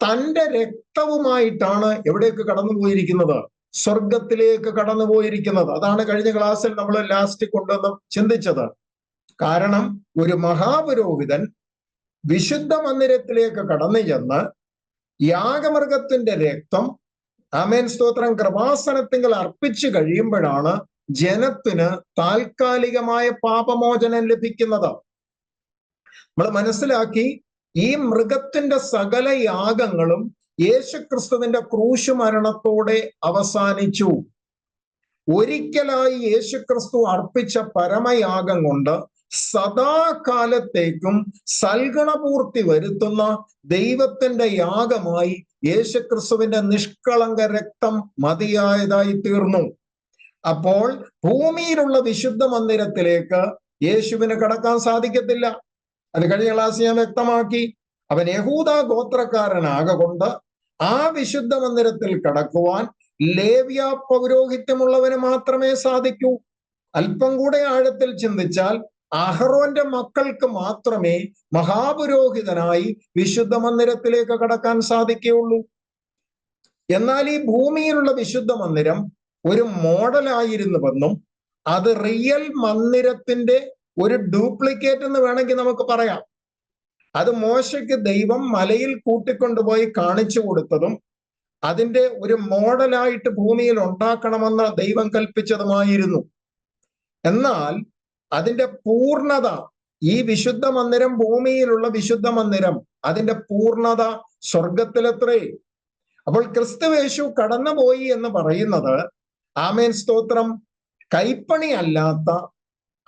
തന്റെ രക്തവുമായിട്ടാണ് എവിടേക്ക് കടന്നുപോയിരിക്കുന്നത്? സ്വർഗത്തിലേക്ക് കടന്നുപോയിരിക്കുന്നത്. അതാണ് കഴിഞ്ഞ ക്ലാസ്സിൽ നമ്മൾ ലാസ്റ്റ് കൊണ്ടുവന്ന് ചിന്തിച്ചത്. കാരണം ഒരു മഹാപുരോഹിതൻ വിശുദ്ധ മന്ദിരത്തിലേക്ക് കടന്നു ചെന്ന് യാഗമൃഗത്തിന്റെ രക്തം ആമേൻ സ്തോത്രം കൃപാസനത്തിങ്കൽ അർപ്പിച്ചു കഴിയുമ്പോഴാണ് ജനത്തിന് താൽക്കാലികമായ പാപമോചനം ലഭിക്കുന്നത്. നമ്മൾ മനസ്സിലാക്കി, ഈ മൃഗത്തിന്റെ സകല യാഗങ്ങളും യേശുക്രിസ്തുവിന്റെ ക്രൂശ് മരണത്തോടെ അവസാനിച്ചു. ഒരിക്കലായി യേശുക്രിസ്തു അർപ്പിച്ച പരമയാഗം കൊണ്ട് സദാകാലത്തേക്കും സൽഗുണപൂർത്തി വരുത്തുന്ന ദൈവത്തിന്റെ യാഗമായി യേശുക്രിസ്തുവിന്റെ നിഷ്കളങ്ക രക്തം മതിയായതായി തീർന്നു. അപ്പോൾ ഭൂമിയിലുള്ള വിശുദ്ധ മന്ദിരത്തിലേക്ക് യേശുവിന് കടക്കാൻ സാധിക്കത്തില്ല. അത് കഴിഞ്ഞ ക്ലാസ് ഞാൻ വ്യക്തമാക്കി. അവൻ യഹൂദ ഗോത്രക്കാരനാകൊണ്ട് ആ വിശുദ്ധ മന്ദിരത്തിൽ കടക്കുവാൻ ലേവ്യ പൗരോഹിത്യമുള്ളവന് മാത്രമേ സാധിക്കൂ. അല്പം കൂടെ ആഴത്തിൽ ചിന്തിച്ചാൽ അഹറോന്റെ മക്കൾക്ക് മാത്രമേ മഹാപുരോഹിതനായി വിശുദ്ധ മന്ദിരത്തിലേക്ക് കടക്കാൻ സാധിക്കുകയുള്ളൂ. എന്നാൽ ഈ ഭൂമിയിലുള്ള വിശുദ്ധ മന്ദിരം ഒരു മോഡലായിരുന്നുവെന്നും അത് റിയൽ മന്ദിരത്തിന്റെ ഒരു ഡ്യൂപ്ലിക്കേറ്റ് എന്ന് വേണമെങ്കിൽ നമുക്ക് പറയാം. അത് മോശയ്ക്ക് ദൈവം മലയിൽ കൂട്ടിക്കൊണ്ടുപോയി കാണിച്ചു കൊടുത്തതും അതിന്റെ ഒരു മോഡലായിട്ട് ഭൂമിയിൽ ഉണ്ടാക്കണമെന്ന് ദൈവം കൽപ്പിച്ചതുമായിരുന്നു. എന്നാൽ അതിന്റെ പൂർണ്ണത, ഈ വിശുദ്ധ മന്ദിരം, ഭൂമിയിലുള്ള വിശുദ്ധ മന്ദിരം, അതിന്റെ പൂർണ്ണത സ്വർഗത്തിലത്രേ. അപ്പോൾ ക്രിസ്തുവേശു കടന്നുപോയി എന്ന് പറയുന്നത് ആമേൻ സ്തോത്രം കൈപ്പണി അല്ലാത്ത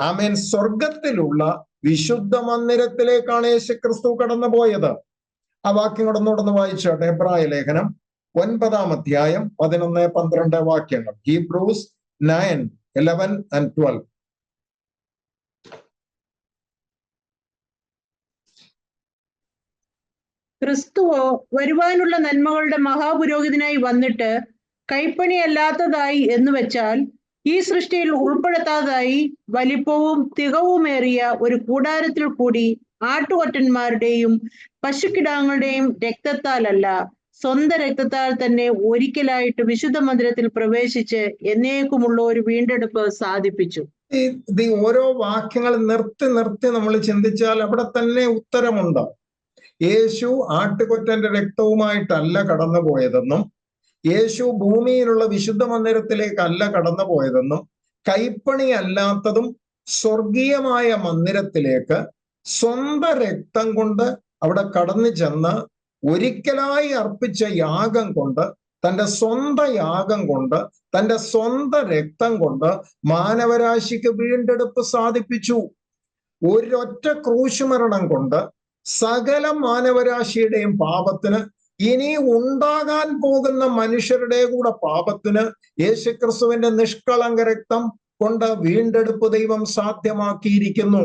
ആമേൻ സ്വർഗത്തിലുള്ള വിശുദ്ധ മന്ദിരത്തിലേക്കാണ് യേശു ക്രിസ്തു കടന്നുപോയത്. ആ വാക്യം ഒന്നുകൂടെ വായിച്ചോട്ടെ. എബ്രായ ലേഖനം 9-ാം അധ്യായം 11-12 വാക്യങ്ങൾ. Hebrews 9:11 and 12. ക്രിസ്തുവോ വരുവാനുള്ള നന്മകളുടെ മഹാപുരോഹിതനായി വന്നിട്ട് കൈപ്പണിയല്ലാത്തതായി എന്ന് വെച്ചാൽ ഈ സൃഷ്ടിയിൽ ഉൾപ്പെടുത്താതായി വലിപ്പവും തികവുമേറിയ ഒരു കൂടാരത്തിൽ കൂടി ആട്ടുകൊറ്റന്മാരുടെയും പശുക്കിടാങ്ങളുടെയും രക്തത്താലല്ല, സ്വന്തം രക്തത്താൽ തന്നെ ഒരിക്കലായിട്ട് വിശുദ്ധ മന്ദിരത്തിൽ പ്രവേശിച്ച് എന്നേക്കുമുള്ള ഒരു വീണ്ടെടുപ്പ് സാധിപ്പിച്ചു. ഇത് ഓരോ വാക്യങ്ങൾ നിർത്തി നിർത്തി നമ്മൾ ചിന്തിച്ചാൽ അവിടെ തന്നെ ഉത്തരമുണ്ട്. യേശു ആട്ടുകൊറ്റന്റെ രക്തവുമായിട്ടല്ല കടന്നുപോയതെന്നും യേശു ഭൂമിയിലുള്ള വിശുദ്ധ മന്ദിരത്തിലേക്കല്ല കടന്നുപോയതെന്നും കൈപ്പണി അല്ലാത്തതും സ്വർഗീയമായ മന്ദിരത്തിലേക്ക് സ്വന്തം രക്തം കൊണ്ട് അവിടെ കടന്നു ചെന്ന് ഒരിക്കലായി അർപ്പിച്ച യാഗം കൊണ്ട്, തന്റെ സ്വന്തം യാഗം കൊണ്ട്, തന്റെ സ്വന്തം രക്തം കൊണ്ട് മാനവരാശിക്ക് വീണ്ടെടുപ്പ് സാധിപ്പിച്ചു. ഒരൊറ്റ ക്രൂശ് മരണം കൊണ്ട് സകല മാനവരാശിയുടെയും പാപത്തിന്, ഇനി ഉണ്ടാകാൻ പോകുന്ന മനുഷ്യരുടെ കൂടെ പാപത്തിന് യേശുക്രിസ്തുവിന്റെ നിഷ്കളങ്ക രക്തം കൊണ്ട് വീണ്ടെടുപ്പ് ദൈവം സാധ്യമാക്കിയിരിക്കുന്നു.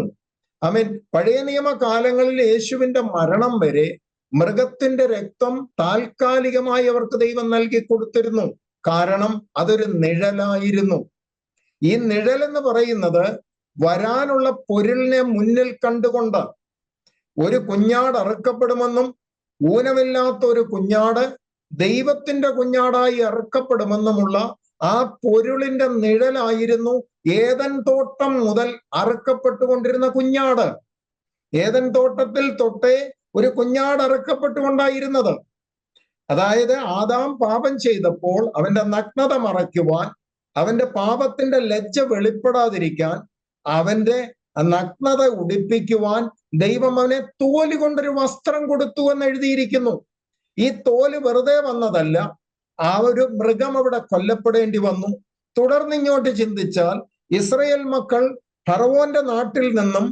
ആമേൻ. പഴയ നിയമ കാലങ്ങളിൽ യേശുവിന്റെ മരണം വരെ മൃഗത്തിന്റെ രക്തം താൽക്കാലികമായി അവർക്ക് ദൈവം നൽകി കൊടുത്തിരുന്നു. കാരണം അതൊരു നിഴലായിരുന്നു. ഈ നിഴൽ എന്ന് പറയുന്നത് വരാനുള്ള പൊരുളിനെ മുന്നിൽ കണ്ടുകൊണ്ട് ഒരു കുഞ്ഞാട് അറുക്കപ്പെടുമെന്നും ഊനമില്ലാത്ത ഒരു കുഞ്ഞാട് ദൈവത്തിന്റെ കുഞ്ഞാടായി അറുക്കപ്പെടുമെന്നുമുള്ള ആ പൊരുളിന്റെ നിഴലായിരുന്നു ഏദൻ തോട്ടം മുതൽ അറുക്കപ്പെട്ടുകൊണ്ടിരുന്ന കുഞ്ഞാട്. ഏദൻ തോട്ടത്തിൽ തൊട്ടേ ഒരു കുഞ്ഞാട് അറുക്കപ്പെട്ടുകൊണ്ടായിരുന്നത്. അതായത് ആദാം പാപം ചെയ്തപ്പോൾ അവന്റെ നഗ്നത മറയ്ക്കുവാൻ, അവന്റെ പാപത്തിന്റെ ലജ്ജ വെളിപ്പെടാതിരിക്കാൻ, അവന്റെ നഗ്നത ഉടിപ്പിക്കുവാൻ ദൈവം അവനെ തോല് കൊണ്ടൊരു വസ്ത്രം കൊടുത്തു എന്ന് എഴുതിയിരിക്കുന്നു. ഈ തോല് വെറുതെ വന്നതല്ല, ആ ഒരു മൃഗം അവിടെ കൊല്ലപ്പെടേണ്ടി വന്നു. തുടർന്നിങ്ങോട്ട് ചിന്തിച്ചാൽ ഇസ്രയേൽ മക്കൾ ഫറവോന്റെ നാട്ടിൽ നിന്നും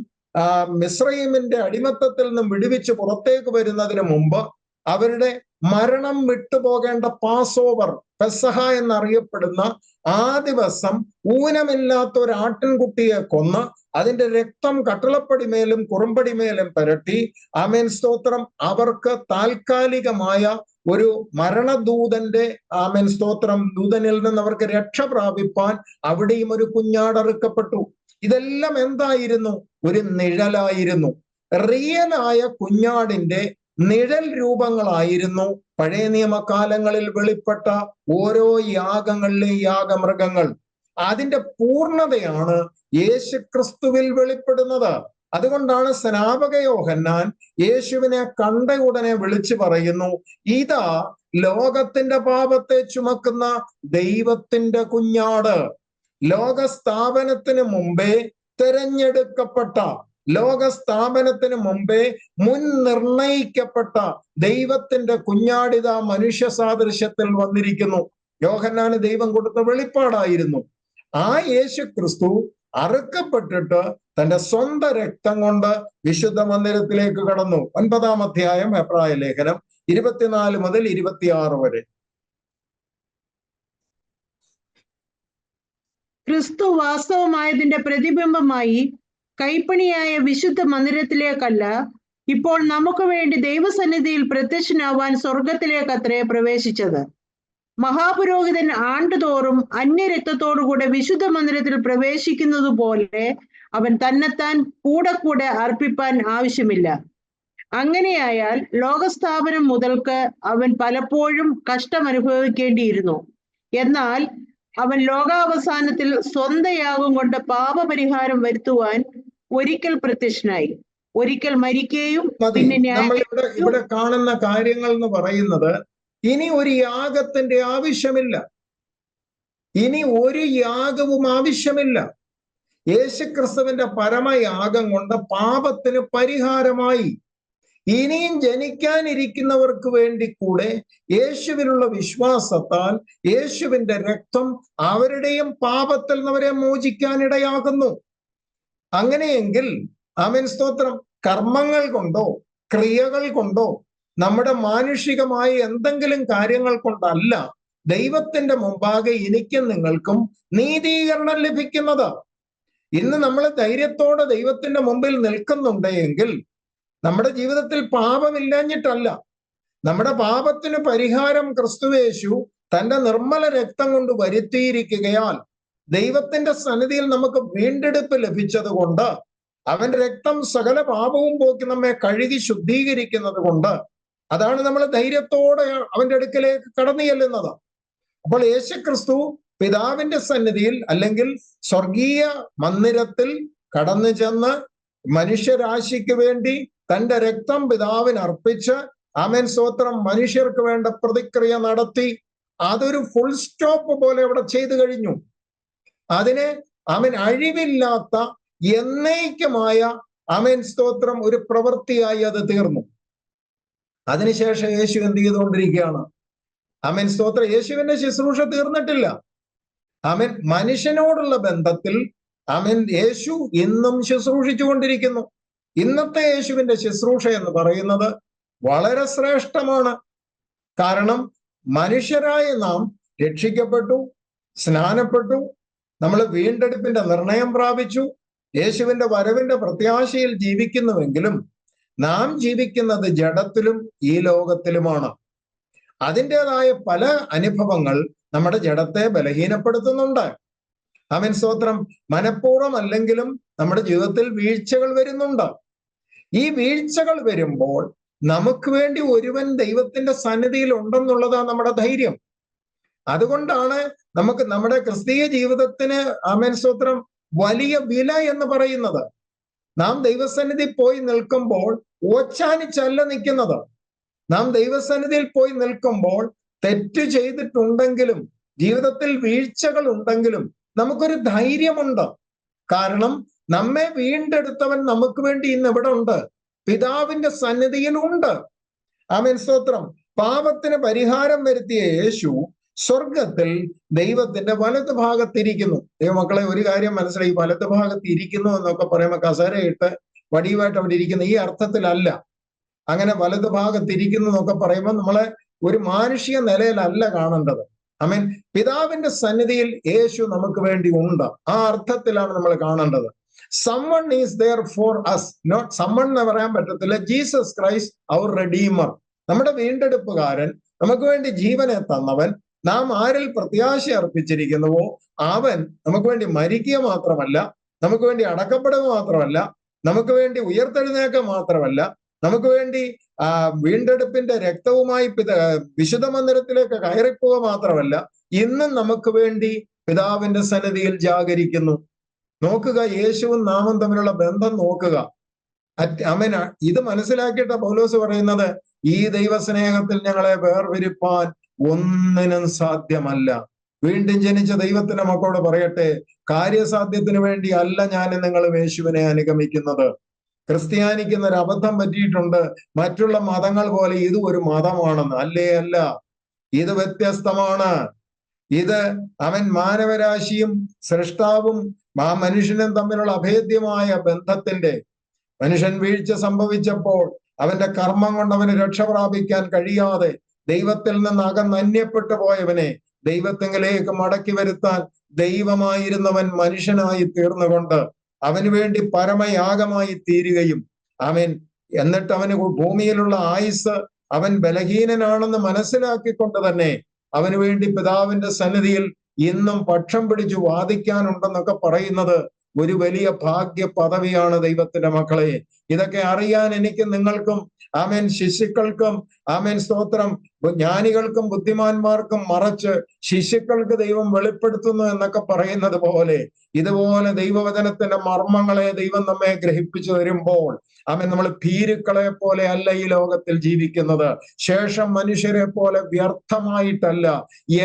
മിസ്രയീമിന്റെ അടിമത്തത്തിൽ നിന്നും വിടുവിച്ച് പുറത്തേക്ക് വരുന്നതിന് മുമ്പ് അവരുടെ മരണം വിട്ടുപോകേണ്ട പാസ് ഓവർ, പെസഹ എന്നറിയപ്പെടുന്ന ആ ദിവസം ഊനമില്ലാത്ത ഒരു ആട്ടിൻകുട്ടിയെ കൊന്ന് അതിന്റെ രക്തം കട്ടളപ്പടിമേലും കുറുമ്പടിമേലും പുരട്ടി ആമേൻ സ്തോത്രം അവർക്ക് താൽക്കാലികമായ ഒരു മരണദൂതന്റെ ആമേൻ സ്തോത്രം ദൂതനിൽ നിന്ന് അവർക്ക് രക്ഷ പ്രാപിപ്പാൻ അവിടെയും ഒരു കുഞ്ഞാടറുക്കപ്പെട്ടു. ഇതെല്ലാം എന്തായിരുന്നു? ഒരു നിഴലായിരുന്നു. റിയലായ കുഞ്ഞാടിന്റെ നിഴൽ രൂപങ്ങളായിരുന്നു പഴയ നിയമകാലങ്ങളിൽ വെളിപ്പെട്ട ഓരോ യാഗങ്ങളിലെ യാഗമൃഗങ്ങൾ. അതിന്റെ പൂർണ്ണതയാണ് യേശുക്രിസ്തുവിൽ വെളിപ്പെടുന്നത്. അതുകൊണ്ടാണ് സ്നാപക യോഹന്നാൻ യേശുവിനെ കണ്ട ഉടനെ വിളിച്ചു പറയുന്നു, ഇതാ ലോകത്തിന്റെ പാപത്തെ ചുമക്കുന്ന ദൈവത്തിന്റെ കുഞ്ഞാട്. ലോകസ്ഥാപനത്തിന് മുമ്പേ തിരഞ്ഞെടുക്കപ്പെട്ട, ലോകസ്ഥാപനത്തിന് മുമ്പേ മുൻ നിർണയിക്കപ്പെട്ട ദൈവത്തിന്റെ കുഞ്ഞാടിത മനുഷ്യ സാദൃശ്യത്തിൽ വന്നിരിക്കുന്നു. യോഹന്നാന് ദൈവം കൊടുത്ത വെളിപ്പാടായിരുന്നു. ആ യേശു ക്രിസ്തു അറുക്കപ്പെട്ടിട്ട് തന്റെ സ്വന്തം രക്തം കൊണ്ട് വിശുദ്ധ മന്ദിരത്തിലേക്ക് കടന്നു. 9-ാം അധ്യായം എബ്രായ ലേഖനം 24 മുതൽ 26 വരെ. ക്രിസ്തു വാസ്തവമായതിന്റെ പ്രതിബിംബമായി കൈപ്പണിയായ വിശുദ്ധ മന്ദിരത്തിലേക്കല്ല, ഇപ്പോൾ നമുക്ക് വേണ്ടി ദൈവസന്നിധിയിൽ പ്രത്യക്ഷനാവാൻ സ്വർഗത്തിലേക്കത്രേ പ്രവേശിച്ചത്. മഹാപുരോഹിതൻ ആണ്ടുതോറും അന്യരക്തത്തോടുകൂടെ വിശുദ്ധ മന്ദിരത്തിൽ പ്രവേശിക്കുന്നത് പോലെ അവൻ തന്നെത്താൻ കൂടെ അർപ്പിപ്പാൻ ആവശ്യമില്ല. അങ്ങനെയായാൽ ലോകസ്ഥാപനം മുതൽക്ക് അവൻ പലപ്പോഴും കഷ്ടം അനുഭവിക്കേണ്ടിയിരുന്നു. എന്നാൽ അവൻ ലോകാവസാനത്തിൽ സ്വന്തം യാഗം കൊണ്ട് പാപപരിഹാരം വരുത്തുവാൻ ഒരിക്കൽ പ്രത്യക്ഷനായി, ഒരിക്കൽ മരിക്കുകയും പിന്നെ ഇവിടെ കാണുന്ന കാര്യങ്ങൾ എന്ന് പറയുന്നത്, ഇനി ഒരു യാഗത്തിന്റെ ആവശ്യമില്ല, ഇനി ഒരു യാഗവും ആവശ്യമില്ല. യേശുക്രിസ്തുവിന്റെ പരമയാഗം കൊണ്ട് പാപത്തിന് പരിഹാരമായി. ഇനിയും ജനിക്കാനിരിക്കുന്നവർക്ക് വേണ്ടി കൂടെ യേശുവിലുള്ള വിശ്വാസത്താൽ യേശുവിന്റെ രക്തം അവരുടെയും പാപത്തിൽ നിന്ന് അവരെ മോചിക്കാനിടയാകുന്നു. അങ്ങനെയെങ്കിൽ ആമേൻ സ്തോത്രം, കർമ്മങ്ങൾ കൊണ്ടോ ക്രിയകൾ കൊണ്ടോ നമ്മുടെ മാനുഷികമായ എന്തെങ്കിലും കാര്യങ്ങൾ കൊണ്ടല്ല ദൈവത്തിന്റെ മുമ്പാകെ എനിക്കും നിങ്ങൾക്കും നീതീകരണം ലഭിക്കുന്നത്. ഇന്ന് നമ്മൾ ധൈര്യത്തോടെ ദൈവത്തിന്റെ മുമ്പിൽ നിൽക്കുന്നുണ്ടെങ്കിൽ നമ്മുടെ ജീവിതത്തിൽ പാപമില്ലാഞ്ഞിട്ടല്ല, നമ്മുടെ പാപത്തിന് പരിഹാരം ക്രിസ്തുയേശു തന്റെ നിർമ്മല രക്തം കൊണ്ട് വരുത്തിയിരിക്കുകയാൽ ദൈവത്തിന്റെ സന്നിധിയിൽ നമുക്ക് വീണ്ടെടുപ്പ് ലഭിച്ചത് കൊണ്ട്, അവന്റെ രക്തം സകല പാപവും പോക്കി നമ്മെ കഴുകി ശുദ്ധീകരിക്കുന്നത് കൊണ്ട്, അതാണ് നമ്മൾ ധൈര്യത്തോടെ അവന്റെ അടുക്കലേക്ക് കടന്നു ചെല്ലുന്നത്. അപ്പോൾ യേശുക്രിസ്തു പിതാവിന്റെ സന്നിധിയിൽ അല്ലെങ്കിൽ സ്വർഗീയ മന്ദിരത്തിൽ കടന്നു ചെന്ന് മനുഷ്യരാശിക്ക് വേണ്ടി തന്റെ രക്തം പിതാവിന് അർപ്പിച്ച് ആമേൻ സ്തോത്രം മനുഷ്യർക്ക് വേണ്ട പ്രതിക്രിയ നടത്തി. അതൊരു ഫുൾ സ്റ്റോപ്പ് പോലെ അവിടെ ചെയ്തു കഴിഞ്ഞു. അതിനെ ആമേൻ അഴിവില്ലാത്ത എന്നേക്കുമായ ആമേൻ സ്തോത്രം ഒരു പ്രവൃത്തിയായി അത് തീർന്നു. അതിനുശേഷം യേശു എന്ത് ചെയ്തുകൊണ്ടിരിക്കുകയാണ്? ആമേൻ സ്തോത്രം, യേശുവിന്റെ ശുശ്രൂഷ തീർന്നിട്ടില്ല. ആമേൻ മനുഷ്യനോടുള്ള ബന്ധത്തിൽ ആമേൻ യേശു ഇന്നും ശുശ്രൂഷിച്ചു കൊണ്ടിരിക്കുന്നു. ഇന്നത്തെ യേശുവിന്റെ ശുശ്രൂഷ എന്ന് പറയുന്നത് വളരെ ശ്രേഷ്ഠമാണ്. കാരണം മനുഷ്യരായ നാം രക്ഷിക്കപ്പെട്ടു, സ്നാനപ്പെട്ടു, നമ്മൾ വീണ്ടെടുപ്പിന്റെ നിർണയം പ്രാപിച്ചു, യേശുവിന്റെ വരവിന്റെ പ്രത്യാശയിൽ ജീവിക്കുന്നുവെങ്കിലും നാം ജീവിക്കുന്നത് ജഡത്തിലും ഈ ലോകത്തിലുമാണ്. അതിൻ്റെതായ പല അനുഭവങ്ങൾ നമ്മുടെ ജഡത്തെ ബലഹീനപ്പെടുത്തുന്നുണ്ട്. ആമേൻ സ്തോത്രം, മനഃപൂർവ്വം അല്ലെങ്കിലും നമ്മുടെ ജീവിതത്തിൽ വീഴ്ചകൾ വരുന്നുണ്ട്. ഈ വീഴ്ചകൾ വരുമ്പോൾ നമുക്ക് വേണ്ടി ഒരുവൻ ദൈവത്തിന്റെ സന്നിധിയിൽ ഉണ്ടെന്നുള്ളതാണ് നമ്മുടെ ധൈര്യം. അതുകൊണ്ടാണ് നമുക്ക് നമ്മുടെ ക്രിസ്തീയ ജീവിതത്തിന് ആമേൻ സ്തോത്രം വലിയ വില എന്ന് പറയുന്നത്. നാം ദൈവസന്നിധി പോയി നിൽക്കുമ്പോൾ ഓച്ചാനിച്ചല്ല നിൽക്കുന്നത്. നാം ദൈവസന്നിധിയിൽ പോയി നിൽക്കുമ്പോൾ തെറ്റ് ചെയ്തിട്ടുണ്ടെങ്കിലും ജീവിതത്തിൽ വീഴ്ചകൾ ഉണ്ടെങ്കിലും നമുക്കൊരു ധൈര്യമുണ്ട്. കാരണം നമ്മെ വീണ്ടെടുത്തവൻ നമുക്ക് വേണ്ടി ഇന്ന് ഇവിടെ ഉണ്ട്, പിതാവിന്റെ സന്നിധിയിൽ ഉണ്ട്. ആമേൻ സ്തോത്രം. പാപത്തിന് പരിഹാരം വരുത്തിയ യേശു സ്വർഗത്തിൽ ദൈവത്തിന്റെ വലത് ഭാഗത്തിരിക്കുന്നു. ദൈവമക്കളെ, ഒരു കാര്യം മനസ്സിലായി, വലത് ഭാഗത്ത് ഇരിക്കുന്നു എന്നൊക്കെ പറയുമ്പോൾ കസേരയിട്ട് വടിയുമായിട്ട് അവിടെ ഇരിക്കുന്ന ഈ അർത്ഥത്തിലല്ല. അങ്ങനെ വലത് ഭാഗത്തിരിക്കുന്നു എന്നൊക്കെ പറയുമ്പോൾ നമ്മളെ ഒരു മാനുഷിക നിലയിലല്ല കാണേണ്ടത്. ആമേൻ. പിതാവിന്റെ സന്നിധിയിൽ യേശു നമുക്ക് വേണ്ടി ഉണ്ട്, ആ അർത്ഥത്തിലാണ് നമ്മൾ കാണേണ്ടത്. someone is there for us, not someone എന്ന് പറയാൻ പറ്റത്തില്ല. ജീസസ് ക്രൈസ്റ്റ് അവർ റെഡീമർ, നമ്മുടെ വീണ്ടെടുപ്പുകാരൻ, നമുക്ക് വേണ്ടി ജീവനെ തന്നവൻ, നാം ആരിൽ പ്രത്യാശ അർപ്പിച്ചിരിക്കുന്നുവോ അവൻ നമുക്ക് വേണ്ടി മരിക്കുക മാത്രമല്ല നമുക്ക് വേണ്ടി അടക്കപ്പെടുക മാത്രമല്ല, നമുക്ക് വേണ്ടി ഉയർത്തെഴുന്നേൽക്കുക മാത്രമല്ല, നമുക്ക് വേണ്ടി വീണ്ടെടുപ്പിന്റെ രക്തവുമായി വിശുദ്ധ മന്ദിരത്തിലേക്ക് കയറിപ്പോവുക മാത്രമല്ല, ഇന്നും നമുക്ക് വേണ്ടി പിതാവിന്റെ സന്നിധിയിൽ ജാഗരിക്കുന്നു. നോക്കുക, യേശുവും നാമും തമ്മിലുള്ള ബന്ധം നോക്കുക. ആമേൻ. ഇത് മനസ്സിലാക്കിയിട്ട പൗലോസ് പറയുന്നത്, ഈ ദൈവസ്നേഹത്തിൽ ഞങ്ങളെ വേർപിരിപ്പാൻ ഒന്നിനും സാധ്യമല്ല. വീണ്ടും ജനിച്ച ദൈവത്തിന്റെ മക്കളോട് പറയട്ടെ, കാര്യസാധ്യത്തിന് വേണ്ടി അല്ല ഞാൻ നിങ്ങളും യേശുവിനെ അനുഗമിക്കുന്നത്. ക്രിസ്ത്യാനിക്ക് ഒരു അബദ്ധം പറ്റിയിട്ടുണ്ട്, മറ്റുള്ള മതങ്ങൾ പോലെ ഇത് ഒരു മതമാണെന്ന്. അല്ല, ഇത് വ്യത്യസ്തമാണ്. ഇത് അവൻ മാനവരാശിയും സൃഷ്ടാവും ആ മനുഷ്യനും തമ്മിലുള്ള അഭേദ്യമായ ബന്ധത്തിന്റെ, മനുഷ്യൻ വീഴ്ച സംഭവിച്ചപ്പോൾ അവന്റെ കർമ്മം കൊണ്ട് അവന് രക്ഷ പ്രാപിക്കാൻ കഴിയാതെ ദൈവത്തിൽ നിന്ന് അകന്നന്യപ്പെട്ടു പോയവനെ ദൈവത്തിങ്കിലേക്ക് മടക്കി വരുത്താൻ ദൈവമായിരുന്നവൻ മനുഷ്യനായി തീർന്നുകൊണ്ട് അവന് വേണ്ടി പരമയാഗമായി തീരുകയും, അവൻ എന്നിട്ട് അവന് ഭൂമിയിലുള്ള ആയുസ് അവൻ ബലഹീനനാണെന്ന് മനസ്സിലാക്കിക്കൊണ്ട് തന്നെ അവന് വേണ്ടി പിതാവിന്റെ സന്നിധിയിൽ ഇന്നും പക്ഷം പിടിച്ചു വാദിക്കാനുണ്ടെന്നൊക്കെ പറയുന്നത് ഒരു വലിയ ഭാഗ്യ പദവിയാണ് ദൈവത്തിന്റെ മക്കളെ. ഇതൊക്കെ അറിയാൻ എനിക്കും നിങ്ങൾക്കും, ആമേൻ, ശിശുക്കൾക്കും, ആമേൻ സ്തോത്രം, ജ്ഞാനികൾക്കും ബുദ്ധിമാന്മാർക്കും മറച്ച് ശിശുക്കൾക്ക് ദൈവം വെളിപ്പെടുത്തുന്നു എന്നൊക്കെ പറയുന്നത് പോലെ ഇതുപോലെ ദൈവവചനത്തിന്റെ മർമ്മങ്ങളെ ദൈവം നമ്മെ ഗ്രഹിപ്പിച്ചു തരുമ്പോൾ, ആമേൻ, നമ്മൾ ഭീരുക്കളെ പോലെ അല്ല ഈ ലോകത്തിൽ ജീവിക്കുന്നത്. ശേഷം മനുഷ്യരെ പോലെ വ്യർത്ഥമായിട്ടല്ല,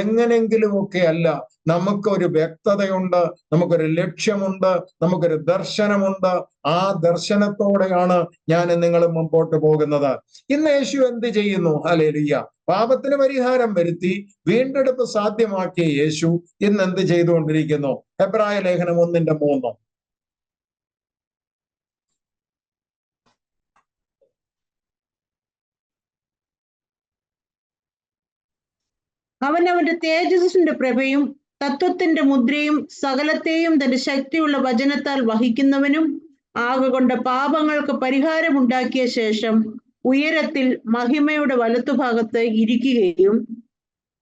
എങ്ങനെങ്കിലുമൊക്കെ അല്ല. നമുക്കൊരു വ്യക്തതയുണ്ട്, നമുക്കൊരു ലക്ഷ്യമുണ്ട്, നമുക്കൊരു ദർശനമുണ്ട്. ആ ദർശനത്തോടെയാണ് ഞാൻ നിങ്ങൾ മുമ്പോട്ട് പോകുന്നത്. ഇന്ന് യേശു എന്ത് ചെയ്യുന്നു? ഹല്ലേലൂയ. പാപത്തിന് പരിഹാരം വരുത്തി വീണ്ടെടുപ്പ് സാധ്യമാക്കിയ യേശു ഇന്ന് എന്ത് ചെയ്തുകൊണ്ടിരിക്കുന്നു? എബ്രായ ലേഖനം 1:3. അവൻ അവന്റെ തേജസ്സിന്റെ പ്രഭയും തത്വത്തിന്റെ മുദ്രയും സകലത്തെയും തന്റെ ശക്തിയുള്ള വചനത്താൽ വഹിക്കുന്നവനും ആകൊണ്ട് പാപങ്ങൾക്ക് പരിഹാരമുണ്ടാക്കിയ ശേഷം ഉയരത്തിൽ മഹിമയുടെ വലത്തുഭാഗത്ത് ഇരിക്കുകയും.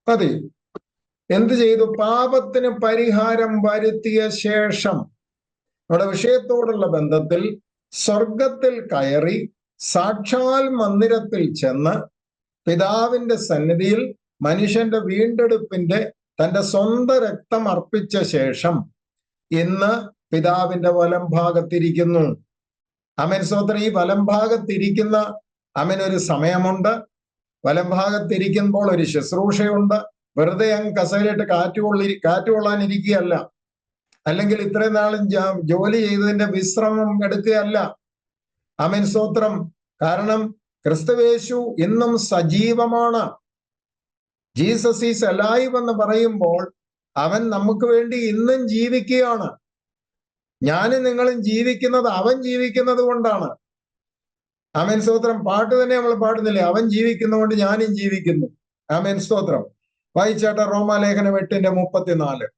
അതെ, എന്ത് ചെയ്തു? പാപത്തിന് പരിഹാരം വരുത്തിയ ശേഷം നമ്മുടെ വിഷയത്തോടുള്ള ബന്ധത്തിൽ സ്വർഗത്തിൽ കയറി സാക്ഷാൽ മന്ദിരത്തിൽ ചെന്ന് പിതാവിന്റെ സന്നിധിയിൽ മനുഷ്യന്റെ വീണ്ടെടുപ്പിന്റെ തന്റെ സ്വന്തം രക്തം അർപ്പിച്ച ശേഷം ഇന്ന് പിതാവിന്റെ വലം ഭാഗത്തിരിക്കുന്നു. ആമേൻ സ്തോത്രം. ഈ വലം ഭാഗത്തിരിക്കുന്ന ഒരു സമയമുണ്ട്. വലം ഭാഗത്തിരിക്കുമ്പോൾ ഒരു ശുശ്രൂഷയുണ്ട്. വെറുതെ അങ്ങ് കസേരയിട്ട് കാറ്റുകൊള്ളാനിരിക്കുകയല്ല, അല്ലെങ്കിൽ ഇത്രയും നാളും ജോലി ചെയ്തതിന്റെ വിശ്രമം എടുക്കുകയല്ല. ആമേൻ സ്തോത്രം. കാരണം ക്രിസ്തുയേശു ഇന്നും സജീവമാണ്. ജീസസ് ഈസ് അലൈവ് എന്ന് പറയുമ്പോൾ അവൻ നമുക്ക് വേണ്ടി ഇന്നും ജീവിക്കുകയാണ്. ഞാനും നിങ്ങളും ജീവിക്കുന്നത് അവൻ ജീവിക്കുന്നത് കൊണ്ടാണ്. ആമേൻ സ്തോത്രം. പാട്ട് തന്നെ നമ്മൾ പാടുന്നില്ലേ, അവൻ ജീവിക്കുന്നതുകൊണ്ട് ഞാനും ജീവിക്കുന്നു. ആമേൻ സ്തോത്രം. വായിച്ചാട്ടെ റോമാലേഖനം 8:34.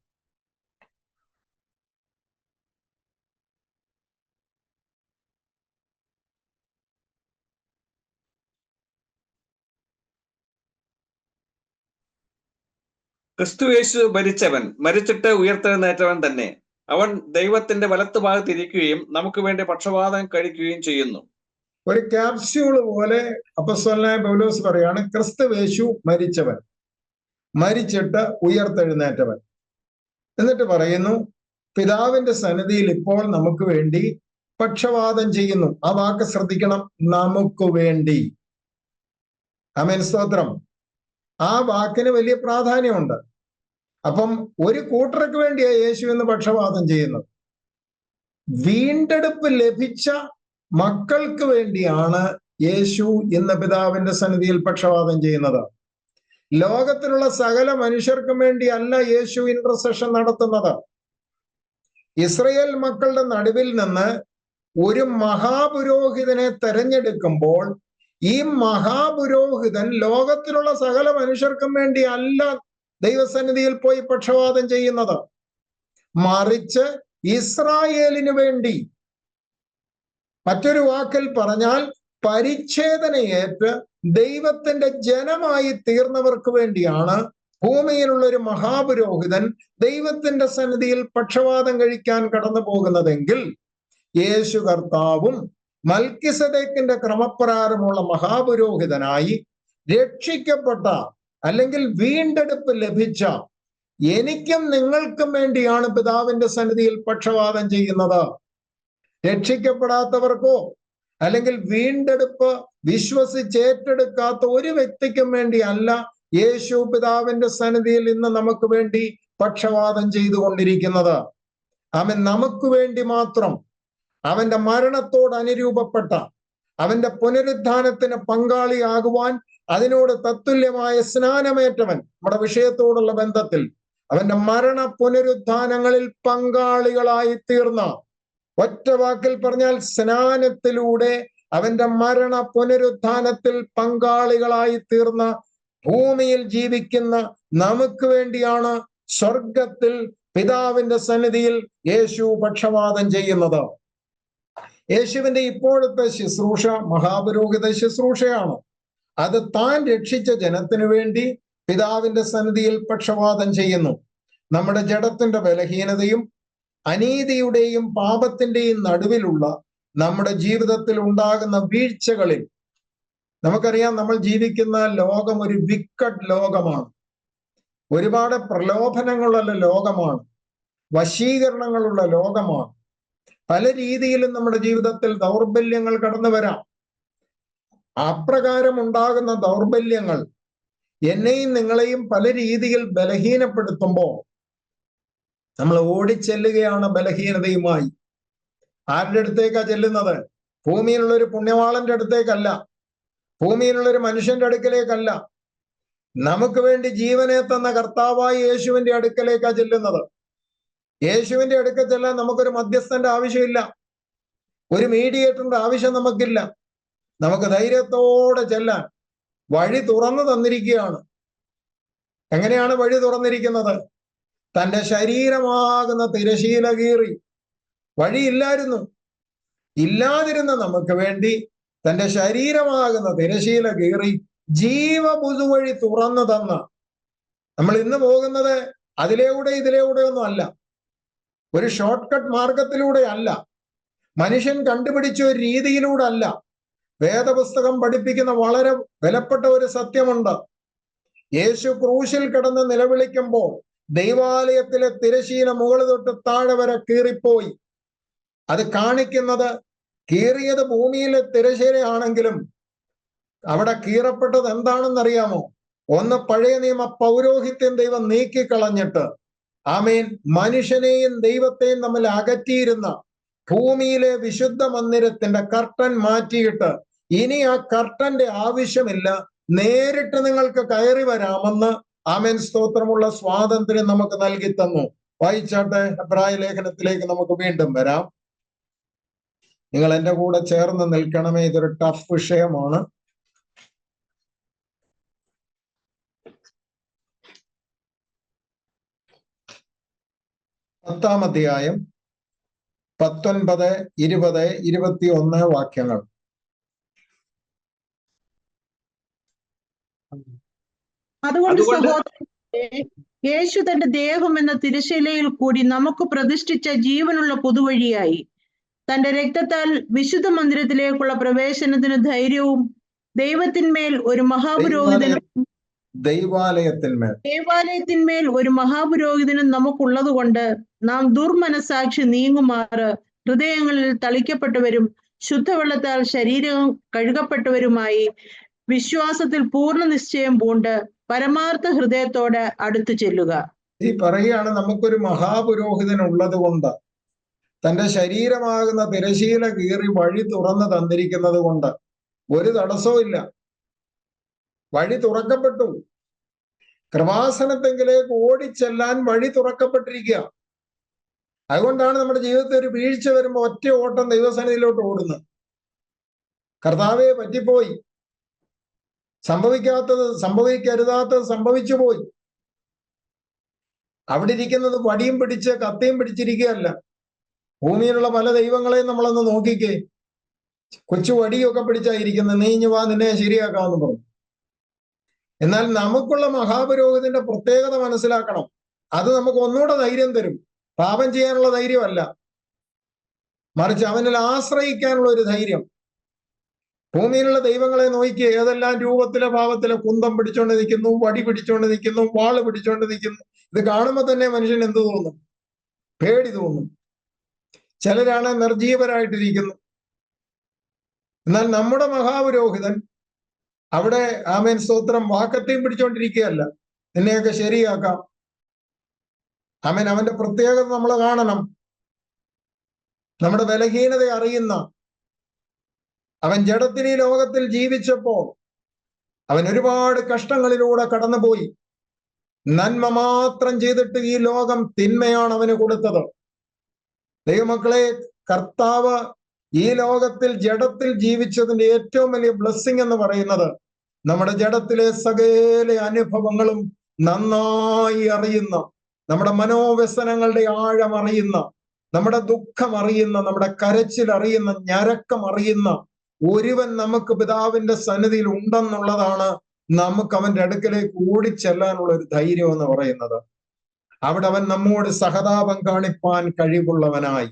ക്രിസ്തുയേശു മരിച്ചവൻ, മരിച്ചിട്ട് ഉയർത്തെഴുന്നേറ്റവൻ തന്നെ. അവൻ ദൈവത്തിന്റെ വലത്തുഭാഗത്തിരിക്കുകയും നമുക്ക് വേണ്ടി പക്ഷപാതം കഴിക്കുകയും ചെയ്യുന്നു. ഒരു ക്യാപ്സ്യൂള് പോലെ അപ്പോസ്തലനായ പൗലോസ് പറയാണ്, ക്രിസ്തുയേശു മരിച്ചവൻ, മരിച്ചിട്ട് ഉയർത്തെഴുന്നേറ്റവൻ. എന്നിട്ട് പറയുന്നു, പിതാവിന്റെ സന്നിധിയിൽ ഇപ്പോൾ നമുക്ക് വേണ്ടി പക്ഷപാതം ചെയ്യുന്നു. ആ വാക്ക് ശ്രദ്ധിക്കണം, നമുക്ക് വേണ്ടി. ആമേൻ സ്തോത്രം. ആ വാക്കിന് വലിയ പ്രാധാന്യമുണ്ട്. അപ്പം ഒരു കൂട്ടർക്ക് വേണ്ടിയാണ് യേശു എന്ന് പക്ഷപാതം ചെയ്യുന്നത്. വീണ്ടെടുപ്പ് ലഭിച്ച മക്കൾക്ക് വേണ്ടിയാണ് യേശു ഇന്ന് പിതാവിന്റെ സന്നിധിയിൽ പക്ഷപാതം ചെയ്യുന്നത്. ലോകത്തിലുള്ള സകല മനുഷ്യർക്കും വേണ്ടി അല്ല യേശു ഇന്റർസെഷൻ നടത്തുന്നത്. ഇസ്രയേൽ മക്കളുടെ നടുവിൽ നിന്ന് ഒരു മഹാപുരോഹിതനെ തെരഞ്ഞെടുക്കുമ്പോൾ ഈ മഹാപുരോഹിതൻ ലോകത്തിലുള്ള സകല മനുഷ്യർക്കും വേണ്ടി അല്ല ദൈവസന്നിധിയിൽ പോയി പക്ഷപാതം ചെയ്യുന്നത്, മറിച്ച് ഇസ്രായേലിന് വേണ്ടി. മറ്റൊരു വാക്കിൽ പറഞ്ഞാൽ പരിച്ഛേദനയേറ്റ് ദൈവത്തിന്റെ ജനമായി തീർന്നവർക്ക് വേണ്ടിയാണ് ഭൂമിയിലുള്ള ഒരു മഹാപുരോഹിതൻ ദൈവത്തിന്റെ സന്നിധിയിൽ പക്ഷവാതം കഴിക്കാൻ കടന്നു പോകുന്നതെങ്കിൽ യേശു കർത്താവും മൽക്കിസദേക്കിന്റെ ക്രമപ്രകാരമുള്ള മഹാപുരോഹിതനായി രക്ഷിക്കപ്പെട്ട അല്ലെങ്കിൽ വീണ്ടെടുപ്പ് ലഭിച്ച എനിക്കും നിങ്ങൾക്കും വേണ്ടിയാണ് പിതാവിന്റെ സന്നിധിയിൽ പക്ഷവാതം ചെയ്യുന്നത്. രക്ഷിക്കപ്പെടാത്തവർക്കോ അല്ലെങ്കിൽ വീണ്ടെടുപ്പ് വിശ്വസിച്ചേറ്റെടുക്കാത്ത ഒരു വ്യക്തിക്കും വേണ്ടി അല്ല യേശു പിതാവിന്റെ സന്നിധിയിൽ ഇന്ന് നമുക്ക് വേണ്ടി പക്ഷവാതം ചെയ്തുകൊണ്ടിരിക്കുന്നത്. അവൻ നമുക്ക് വേണ്ടി മാത്രം അവന്റെ മരണത്തോട് അനുരൂപപ്പെട്ട അവന്റെ പുനരുത്ഥാനത്തിന് പങ്കാളിയാകുവാൻ അതിനോട് തത്തുല്യമായ സ്നാനമേറ്റവൻ, നമ്മുടെ വിഷയത്തോടുള്ള ബന്ധത്തിൽ അവന്റെ മരണ പുനരുത്ഥാനങ്ങളിൽ പങ്കാളികളായി തീർന്ന, ഒറ്റ വാക്കിൽ പറഞ്ഞാൽ സ്നാനത്തിലൂടെ അവന്റെ മരണ പുനരുത്ഥാനത്തിൽ പങ്കാളികളായി തീർന്ന ഭൂമിയിൽ ജീവിക്കുന്ന നമുക്ക് വേണ്ടിയാണ് സ്വർഗത്തിൽ പിതാവിന്റെ സന്നിധിയിൽ യേശു പക്ഷവാതം ചെയ്യുന്നത്. യേശുവിന്റെ ഇപ്പോഴത്തെ ശുശ്രൂഷ മഹാപുരോഹിത ശുശ്രൂഷയാണ്. അത് താൻ രക്ഷിച്ച ജനത്തിനു വേണ്ടി പിതാവിന്റെ സന്നിധിയിൽ പക്ഷവാതം ചെയ്യുന്നു. നമ്മുടെ ജഡത്തിന്റെ ബലഹീനതയും അനീതിയുടെയും പാപത്തിന്റെയും നടുവിലുള്ള നമ്മുടെ ജീവിതത്തിൽ ഉണ്ടാകുന്ന വീഴ്ചകളിൽ, നമുക്കറിയാം നമ്മൾ ജീവിക്കുന്ന ലോകം ഒരു വിക്കറ്റ് ലോകമാണ്, ഒരുപാട് പ്രലോഭനങ്ങളുള്ള ലോകമാണ്, വശീകരണങ്ങളുള്ള ലോകമാണ്. പല രീതിയിലും നമ്മുടെ ജീവിതത്തിൽ ദൗർബല്യങ്ങൾ കടന്നു വരാം. അപ്രകാരം ഉണ്ടാകുന്ന ദൗർബല്യങ്ങൾ എന്നെയും നിങ്ങളെയും പല രീതിയിൽ ബലഹീനപ്പെടുത്തുമ്പോൾ നമ്മൾ ഓടിച്ചെല്ലുകയാണ് ബലഹീനതയുമായി. ആരുടെ അടുത്തേക്കാ ചെല്ലുന്നത്? ഭൂമിയിലുള്ള ഒരു പുണ്യവാളന്റെ അടുത്തേക്കല്ല, ഭൂമിയിലുള്ള ഒരു മനുഷ്യന്റെ അടുക്കലേക്കല്ല, നമുക്ക് വേണ്ടി ജീവനെ തന്ന കർത്താവായ യേശുവിന്റെ അടുക്കലേക്കാ ചെല്ലുന്നത്. യേശുവിന്റെ അടുക്കൽ ചെല്ലാൻ നമുക്കൊരു മധ്യസ്ഥന്റെ ആവശ്യമില്ല, ഒരു മീഡിയേറ്ററിന്റെ ആവശ്യം നമുക്കില്ല. നമുക്ക് ധൈര്യത്തോടെ ചെല്ലാൻ വഴി തുറന്നു തന്നിരിക്കുകയാണ്. എങ്ങനെയാണ് വഴി തുറന്നിരിക്കുന്നത്? തന്റെ ശരീരമാകുന്ന തിരശീല കീറി, വഴിയില്ലായിരുന്നു, ഇല്ലാതിരുന്ന നമുക്ക് വേണ്ടി തന്റെ ശരീരമാകുന്ന തിരശീല കീറി ജീവപുതുവഴി തുറന്നു തന്ന, നമ്മൾ ഇന്ന് പോകുന്നത് അതിലൂടെ ഇതിലൂടെ ഒന്നും അല്ല, ഒരു ഷോർട്ട് കട്ട് മാർഗത്തിലൂടെ അല്ല, മനുഷ്യൻ കണ്ടുപിടിച്ച ഒരു രീതിയിലൂടെ അല്ല. വേദപുസ്തകം പഠിപ്പിക്കുന്ന വളരെ വിലപ്പെട്ട ഒരു സത്യമുണ്ട്. യേശു ക്രൂശിൽ കിടന്ന് നിലവിളിക്കുമ്പോൾ ദൈവാലയത്തിലെ തിരശീല മുകളിൽ തൊട്ട് താഴെ വരെ കീറിപ്പോയി. അത് കാണിക്കുന്നത് കീറിയത് ഭൂമിയിലെ തിരശീലയാണെങ്കിലും അവിടെ കീറപ്പെട്ടത് എന്താണെന്നറിയാമോ? ഒന്ന്, പഴയ നിയമ പൗരോഹിത്യം ദൈവം നീക്കിക്കളഞ്ഞിട്ട്, ആമേൻ, മനുഷ്യനെയും ദൈവത്തെയും തമ്മിൽ അകറ്റിയിരുന്ന ഭൂമിയിലെ വിശുദ്ധ മന്ദിരത്തിന്റെ കർട്ടൻ മാറ്റിയിട്ട് ഇനി ആ കർട്ടന്റെ ആവശ്യമില്ല, നേരിട്ട് നിങ്ങൾക്ക് കയറി വരാമെന്ന്, ആമേൻ, സ്തോത്രമുള്ള സ്വാതന്ത്ര്യം നമുക്ക് നൽകി തന്നു. വായിച്ചാട്ടെ, എബ്രായ ലേഖനത്തിലേക്ക് നമുക്ക് വീണ്ടും വരാം. നിങ്ങൾ എന്റെ കൂടെ ചേർന്ന് നിൽക്കണമേ, ഇതൊരു ടഫ് വിഷയമാണ്. പത്താം അധ്യായം 19, 20, 21 വാക്യങ്ങൾ. അതുകൊണ്ട് സഹോദരന്മാരെ, യേശു തന്റെ ദേഹം എന്ന തിരശീലയിൽ കൂടി നമുക്ക് പ്രതിഷ്ഠിച്ച ജീവനുള്ള പുതുവഴിയായി തന്റെ രക്തത്താൽ വിശുദ്ധ മന്ദിരത്തിലേക്കുള്ള പ്രവേശനത്തിന് ധൈര്യവും ദൈവത്തിന്മേൽ ഒരു മഹാപുരോഹിതനും ദൈവാലയത്തിന്മേൽ ഒരു മഹാപുരോഹിതനും നമുക്കുള്ളത് കൊണ്ട് നാം ദുർമനസാക്ഷി നീങ്ങുമാറ് ഹൃദയങ്ങളിൽ തളിക്കപ്പെട്ടവരും ശുദ്ധവെള്ളത്താൽ ശരീരം കഴുകപ്പെട്ടവരുമായി വിശ്വാസത്തിൽ പൂർണ്ണ നിശ്ചയം പൂണ്ട് പരമാർത്ഥ ഹൃദയത്തോടെ അടുത്തു ചെല്ലുക. ഈ പറയുകയാണ്, നമുക്കൊരു മഹാപുരോഹിതൻ ഉള്ളത് കൊണ്ട്, തന്റെ ശരീരമാകുന്ന തിരശീല കീറി വഴി തുറന്നു തന്നിരിക്കുന്നത് കൊണ്ട് ഒരു തടസ്സവും ഇല്ല. വഴി തുറക്കപ്പെട്ടു. കൃപാസനത്തെങ്കിലേക്ക് ഓടിച്ചെല്ലാൻ വഴി തുറക്കപ്പെട്ടിരിക്കുക. അതുകൊണ്ടാണ് നമ്മുടെ ജീവിതത്തിൽ ഒരു വീഴ്ച വരുമ്പോൾ ഒറ്റ ഓട്ടം ദൈവസന്നിധിയിലോട്ട് ഓടുന്നത്. കർത്താവെ പറ്റിപ്പോയി, സംഭവിക്കാത്തത് സംഭവിക്കരുതാത്തത് സംഭവിച്ചു പോയി. അവിടെ ഇരിക്കുന്നത് വടിയും പിടിച്ച് കത്തിയും പിടിച്ചിരിക്കുകയല്ല. ഭൂമിയിലുള്ള പല ദൈവങ്ങളെയും നമ്മളൊന്ന് നോക്കിക്കേ, കൊച്ചു വടിയൊക്കെ പിടിച്ചായിരിക്കുന്നത്. നീഞ്ഞു വാ, നിന്നെ ശരിയാക്കാമെന്ന് പറഞ്ഞു. എന്നാൽ നമുക്കുള്ള മഹാപുരോഹിതന്റെ പ്രത്യേകത മനസ്സിലാക്കണം. അത് നമുക്ക് ഒന്നുകൂടെ ധൈര്യം തരും. പാപം ചെയ്യാനുള്ള ധൈര്യമല്ല, മറിച്ച് അവനിൽ ആശ്രയിക്കാനുള്ള ഒരു ധൈര്യം. ഭൂമിയിലുള്ള ദൈവങ്ങളെ നോക്കി ഏതെല്ലാം രൂപത്തിലെ ഭാവത്തിലെ കുന്തം പിടിച്ചോണ്ട് നിൽക്കുന്നു, വടി പിടിച്ചോണ്ട് നിൽക്കുന്നു, വാള് പിടിച്ചോണ്ട് നിൽക്കുന്നു. ഇത് കാണുമ്പോൾ തന്നെ മനുഷ്യൻ എന്ത് തോന്നും? പേടി തോന്നും. ചിലരാണ് നിർജീവരായിട്ടിരിക്കുന്നു. എന്നാൽ നമ്മുടെ മഹാപുരോഹിതൻ അവിടെ ആമേൻ സ്തോത്രം വാക്കത്തെയും പിടിച്ചോണ്ടിരിക്കുകയല്ല, നിന്നെയൊക്കെ ശരിയാക്കാം. ആമേൻ അവന്റെ പ്രത്യേകത നമ്മൾ കാണണം. നമ്മുടെ ബലഹീനത അറിയുന്ന അവൻ ജഡത്തിൽ ഈ ലോകത്തിൽ ജീവിച്ചപ്പോൾ അവൻ ഒരുപാട് കഷ്ടങ്ങളിലൂടെ കടന്നുപോയി. നന്മ മാത്രം ചെയ്തിട്ട് ഈ ലോകം തിന്മയാണ് അവന് കൊടുത്തത്. ദൈവമക്കളെ, കർത്താവ് ഈ ലോകത്തിൽ ജഡത്തിൽ ജീവിച്ചതിന്റെ ഏറ്റവും വലിയ ബ്ലെസ്സിങ് എന്ന് പറയുന്നത് നമ്മുടെ ജഡത്തിലെ സകല അനുഭവങ്ങളും നന്നായി അറിയുന്ന, നമ്മുടെ മനോവ്യസനങ്ങളുടെ ആഴം അറിയുന്ന, നമ്മുടെ ദുഃഖം അറിയുന്ന, നമ്മുടെ കരച്ചിൽ അറിയുന്ന, ഞരക്കം അറിയുന്ന ഒരുവൻ നമുക്ക് പിതാവിന്റെ സന്നിധിയിൽ ഉണ്ടെന്നുള്ളതാണ് നമുക്ക് അവന്റെ അടുക്കലേക്ക് ഓടിച്ചെല്ലാനുള്ള ഒരു ധൈര്യം എന്ന് പറയുന്നത്. അവിടെ അവൻ നമ്മോട് സഹതാപം കാണിപ്പാൻ കഴിവുള്ളവനായി,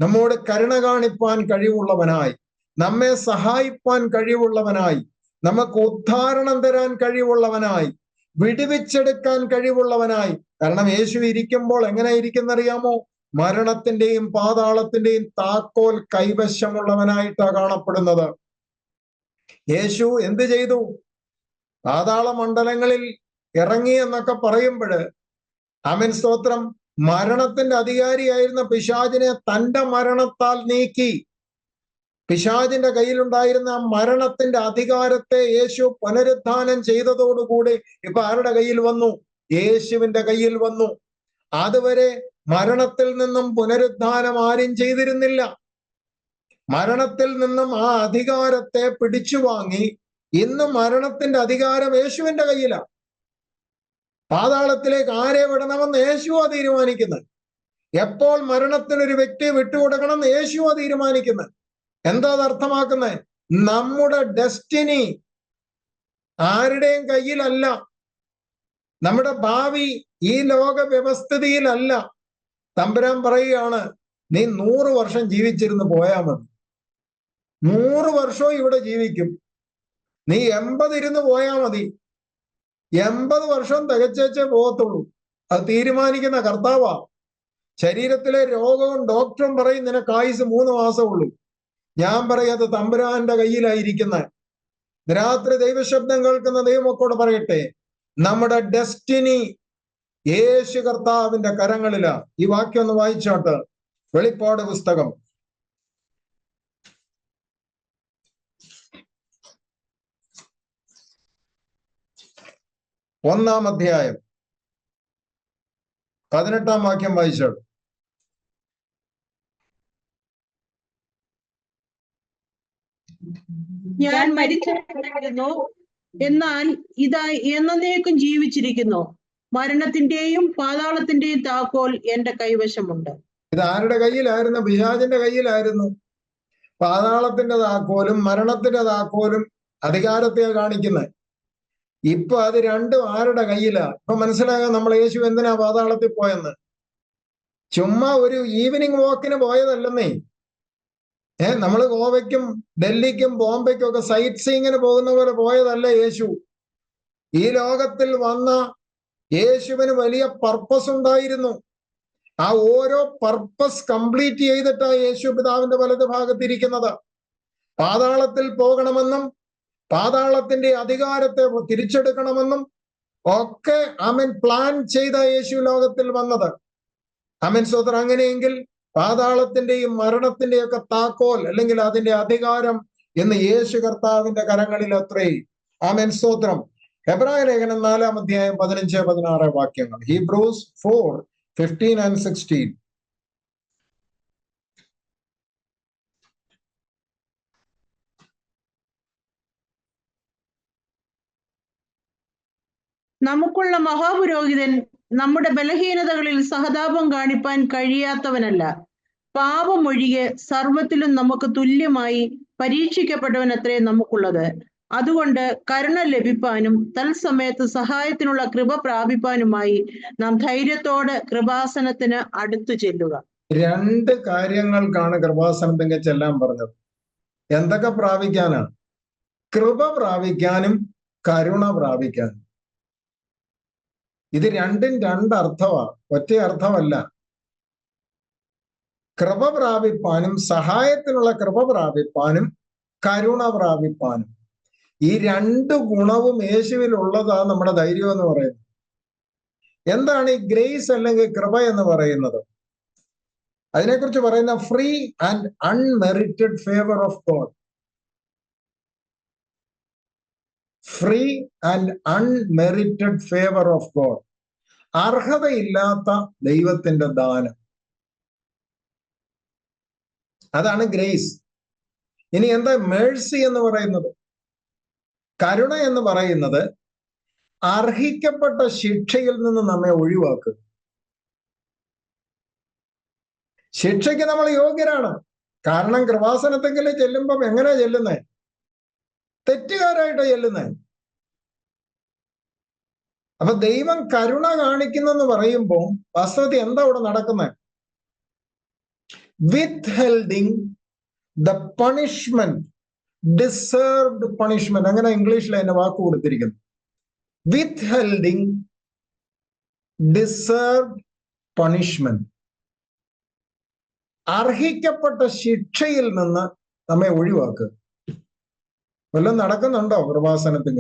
നമ്മോട് കരുണ കാണിപ്പാൻ കഴിവുള്ളവനായി, നമ്മെ സഹായിപ്പാൻ കഴിവുള്ളവനായി, നമുക്ക് ഉദ്ധാരണം തരാൻ കഴിവുള്ളവനായി, വിടുവിച്ചെടുക്കാൻ കഴിവുള്ളവനായി. കാരണം യേശു ഇരിക്കുമ്പോൾ എങ്ങനെ ഇരിക്കുന്നറിയാമോ? മരണത്തിന്റെയും പാതാളത്തിന്റെയും താക്കോൽ കൈവശമുള്ളവനായിട്ടാണ് കാണപ്പെടുന്നത്. യേശു എന്ത് ചെയ്തു? പാതാള മണ്ഡലങ്ങളിൽ ഇറങ്ങി എന്നൊക്കെ പറയുമ്പോൾ ആമേൻ സ്തോത്രം, മരണത്തിന്റെ അധികാരിയായിരുന്ന പിശാചിനെ തന്റെ മരണത്താൽ നീക്കി. പിശാചിന്റെ കയ്യിലുണ്ടായിരുന്ന ആ മരണത്തിന്റെ അധികാരത്തെ യേശു പുനരുദ്ധാനം ചെയ്തതോടുകൂടി ഇപ്പൊ ആരുടെ കയ്യിൽ വന്നു? യേശുവിന്റെ കയ്യിൽ വന്നു. അതുവരെ മരണത്തിൽ നിന്നും പുനരുദ്ധാനം ആരും ചെയ്തിരുന്നില്ല. മരണത്തിൽ നിന്നും ആ അധികാരത്തെ പിടിച്ചു വാങ്ങി ഇന്ന് മരണത്തിന്റെ അധികാരം യേശുവിന്റെ കയ്യിലാണ്. പാതാളത്തിലേക്ക് ആരെ വിടണമെന്ന് യേശുവാ തീരുമാനിക്കുന്നത്. എപ്പോൾ മരണത്തിനൊരു വ്യക്തിയെ വിട്ടുകൊടുക്കണം യേശുവാ തീരുമാനിക്കുന്നത്. എന്താ അത് അർത്ഥമാക്കുന്നത്? നമ്മുടെ ഡെസ്റ്റിനി ആരുടെയും കയ്യിലല്ല. നമ്മുടെ ഭാവി ഈ ലോക വ്യവസ്ഥിതിയിലല്ല. തമ്പുരാൻ പറയുകയാണ്, നീ 100 വർഷം ജീവിച്ചിരുന്ന് പോയാൽ മതി. 100 വർഷവും ഇവിടെ ജീവിക്കും. നീ 80 ഇരുന്ന് പോയാൽ മതി. 80 വർഷം തികച്ചേ പോകത്തുള്ളൂ. അത് തീരുമാനിക്കുന്ന കർത്താവാ. ശരീരത്തിലെ രോഗവും ഡോക്ടറും പറയും നിനക്ക് ആയുസ് 3 മാസമുള്ളൂ. ഞാൻ പറയാത് തമ്പുരാന്റെ കയ്യിലായിരിക്കുന്ന. രാത്രി ദൈവശബ്ദം കേൾക്കുന്ന ദൈവമക്കളോട് പറയട്ടെ, നമ്മുടെ ഡെസ്റ്റിനി യേശു കർത്താവിന്റെ കരങ്ങളിലാ. ഈ വാക്യം ഒന്ന് വായിച്ചോട്ട്. വെളിപ്പാട് പുസ്തകം 1-ാം അധ്യായം 18-ാം വാക്യം വായിച്ചോട്ട്. ഞാൻ മരിച്ചിരുന്നു, എന്നാൽ ഇതാ എന്നേക്കും ജീവിച്ചിരിക്കുന്നു. മരണത്തിന്റെയും പാതാളത്തിന്റെയും താക്കോൽ എന്റെ കൈവശമുണ്ട്. ഇത് ആരുടെ കയ്യിലായിരുന്നു? പിശാചിന്റെ കയ്യിലായിരുന്നു. പാതാളത്തിന്റെ താക്കോലും മരണത്തിന്റെ താക്കോലും അധികാരത്തെ കാണിക്കുന്നത്. ഇപ്പൊ അത് രണ്ടും ആരുടെ കയ്യിലാ? ഇപ്പൊ മനസ്സിലാകാൻ നമ്മൾ യേശു എന്തിനാ പാതാളത്തിൽ പോയെന്ന്. ചുമ്മാ ഒരു ഈവനിങ് വാക്കിന് പോയതല്ലെന്നേ. നമ്മൾ ഗോവയ്ക്കും ഡൽഹിക്കും ബോംബെക്കും ഒക്കെ സൈറ്റ് സീയിങ്ങിന് പോകുന്ന പോലെ പോയതല്ല യേശു. ഈ ലോകത്തിൽ വന്ന യേശുവിന് വലിയ പർപ്പസ് ഉണ്ടായിരുന്നു. ആ ഓരോ പർപ്പസ് കംപ്ലീറ്റ് ചെയ്തിട്ടാ യേശു പിതാവിന്റെ വലത് ഭാഗത്തിരിക്കുന്നത്. പാതാളത്തിൽ പോകണമെന്നും പാതാളത്തിന്റെ അധികാരത്തെ തിരിച്ചെടുക്കണമെന്നും ഒക്കെ ആമേൻ പ്ലാൻ ചെയ്ത യേശു ലോകത്തിൽ വന്നത്. ആമേൻ സ്തോത്രം. അങ്ങനെയെങ്കിൽ പാതാളത്തിന്റെയും മരണത്തിന്റെയും ഒക്കെ താക്കോൽ അല്ലെങ്കിൽ അതിന്റെ അധികാരം എന്ന് യേശു കർത്താവിന്റെ കരങ്ങളിൽ അത്രേ. ആമേൻ സ്തോത്രം. ഹെബ്രായ ലേഖനം 4-ാം അധ്യായം 15-16 വാക്യങ്ങൾ. Hebrews 4:15 and 16. നമുക്കുള്ള മഹാപുരോഹിതൻ നമ്മുടെ ബലഹീനതകളിൽ സഹതാപം കാണിപ്പാൻ കഴിയാത്തവനല്ല, പാപമൊഴികെ സർവത്തിലും നമുക്ക് തുല്യമായി പരീക്ഷിക്കപ്പെട്ടവൻ അത്രേ നമുക്കുള്ളത്. അതുകൊണ്ട് കരുണ ലഭിപ്പാനും തത്സമയത്ത് സഹായത്തിനുള്ള കൃപ പ്രാപിപ്പാനുമായി നാം ധൈര്യത്തോടെ കൃപാസനത്തിന് അടുത്തു ചെല്ലുക. 2 കാര്യങ്ങൾക്കാണ് കൃപാസനത്തിങ്കിൽ ചെല്ലാൻ പറഞ്ഞത്. എന്തൊക്കെ പ്രാപിക്കാനാണ്? കൃപ പ്രാപിക്കാനും കരുണ പ്രാപിക്കാനും. ഇത് രണ്ടും 2 അർത്ഥമാണ്, ഒറ്റ അർത്ഥമല്ല. കൃപ പ്രാപിപ്പാനും സഹായത്തിനുള്ള കൃപ പ്രാപിപ്പാനും കരുണ പ്രാപിപ്പാനും. ഈ 2 ഗുണവും യേശുവിൽ ഉള്ളതാ നമ്മുടെ ധൈര്യം എന്ന് പറയുന്നത്. എന്താണ് ഈ ഗ്രേസ് അല്ലെങ്കിൽ കൃപ എന്ന് പറയുന്നത്? അതിനെക്കുറിച്ച് പറയുന്ന free and unmerited favour of God. Free and unmerited favour of God. അർഹതയില്ലാത്ത ദൈവത്തിന്റെ ദാനം, അതാണ് ഗ്രേസ്. ഇനി എന്താ മേഴ്സി എന്ന് പറയുന്നത്? കരുണ എന്ന് പറയുന്നത് അർഹിക്കപ്പെട്ട ശിക്ഷയിൽ നിന്ന് നമ്മെ ഒഴിവാക്കുക. ശിക്ഷയ്ക്ക് നമ്മൾ യോഗ്യരാണ്. കാരണം കൃപാസനത്തെങ്കിലും ചെല്ലുമ്പം എങ്ങനെയാ ചെല്ലുന്നേ? തെറ്റുകാരായിട്ടാ ചെല്ലുന്നേ. അപ്പൊ ദൈവം കരുണ കാണിക്കുന്നെന്ന് പറയുമ്പോൾ വാസ്തവത്തിൽ എന്താ ഇവിടെ നടക്കുന്നത്? withholding the punishment, deserved punishment. അങ്ങനെ ഇംഗ്ലീഷിൽ അതിന്റെ വാക്ക് കൊടുത്തിരിക്കുന്നു. withholding deserved punishment. അർഹിക്കപ്പെട്ട ശിക്ഷയിൽ നിന്ന് നമ്മെ ഒഴിവാക്കുക. വല്ലതും നടക്കുന്നുണ്ടോ കൃപാസനത്തിൽ?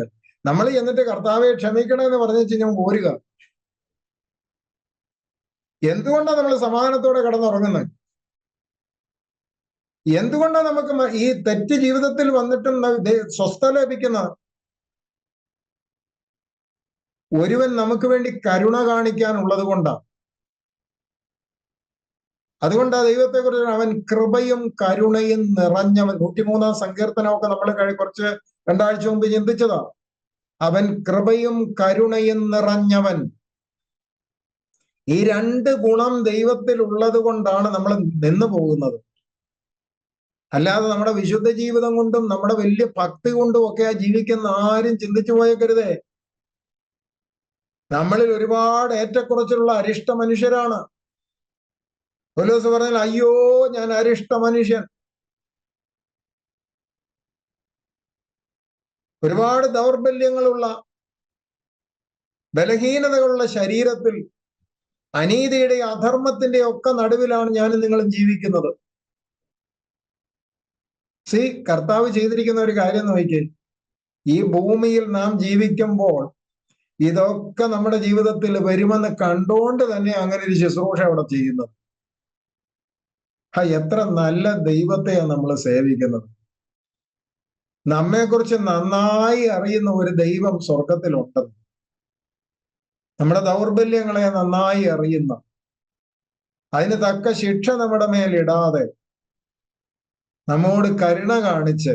നമ്മൾ ചെന്നിട്ട് കർത്താവെ ക്ഷമിക്കണമെന്ന് പറഞ്ഞു കഴിഞ്ഞാൽ പോരുക. എന്തുകൊണ്ടാണ് നമ്മൾ സമാധാനത്തോടെ കിടന്നുറങ്ങുന്നത്? എന്തുകൊണ്ടാണ് നമുക്ക് ഈ തെറ്റ് ജീവിതത്തിൽ വന്നിട്ടും സ്വസ്ഥത ലഭിക്കുന്നത്? ഒരുവൻ നമുക്ക് വേണ്ടി കരുണ കാണിക്കാനുള്ളത് കൊണ്ടാണ്. അതുകൊണ്ടാണ് ദൈവത്തെക്കുറിച്ച് അവൻ കൃപയും കരുണയും നിറഞ്ഞവൻ. 103-ാം സങ്കീർത്തനമൊക്കെ നമ്മൾ കുറച്ച് 2 ആഴ്ച മുമ്പ് ചിന്തിച്ചതാ. അവൻ കൃപയും കരുണയും നിറഞ്ഞവൻ. ഈ 2 ഗുണം ദൈവത്തിൽ ഉള്ളത് കൊണ്ടാണ് നമ്മൾ നിന്നു പോകുന്നത്. അല്ലാതെ നമ്മുടെ വിശുദ്ധ ജീവിതം കൊണ്ടും നമ്മുടെ വലിയ ഭക്തി കൊണ്ടും ഒക്കെ ജീവിക്കുന്ന ആരും ചിന്തിച്ചു പോയേക്കരുതേ. നമ്മളിൽ ഒരുപാട് ഏറ്റക്കുറച്ചിലുള്ള അരിഷ്ട മനുഷ്യരാണ്. പൗലോസ് പറഞ്ഞാൽ അയ്യോ ഞാൻ അരിഷ്ട മനുഷ്യൻ. ഒരുപാട് ദൗർബല്യങ്ങളുള്ള ബലഹീനതകളുള്ള ശരീരത്തിൽ അനീതിയുടെ അധർമ്മത്തിന്റെ ഒക്കെ നടുവിലാണ് ഞാനും നിങ്ങളും ജീവിക്കുന്നത്. കർത്താവ് ചെയ്തിരിക്കുന്ന ഒരു കാര്യം നോക്കിക്കേ. ഈ ഭൂമിയിൽ നാം ജീവിക്കുമ്പോൾ ഇതൊക്കെ നമ്മുടെ ജീവിതത്തിൽ വരുമെന്ന് കണ്ടുകൊണ്ട് തന്നെ അങ്ങനെ ഒരു ശുശ്രൂഷ അവിടെ ചെയ്യുന്നത്. എത്ര നല്ല ദൈവത്തെയാണ് നമ്മൾ സേവിക്കുന്നത്. നമ്മെക്കുറിച്ച് നന്നായി അറിയുന്ന ഒരു ദൈവം സ്വർഗത്തിലുണ്ടെന്ന്, നമ്മുടെ ദൗർബല്യങ്ങളെ നന്നായി അറിയുന്ന, അതിന് തക്ക ശിക്ഷ നമ്മുടെ മേലിടാതെ നമ്മോട് കരുണ കാണിച്ച്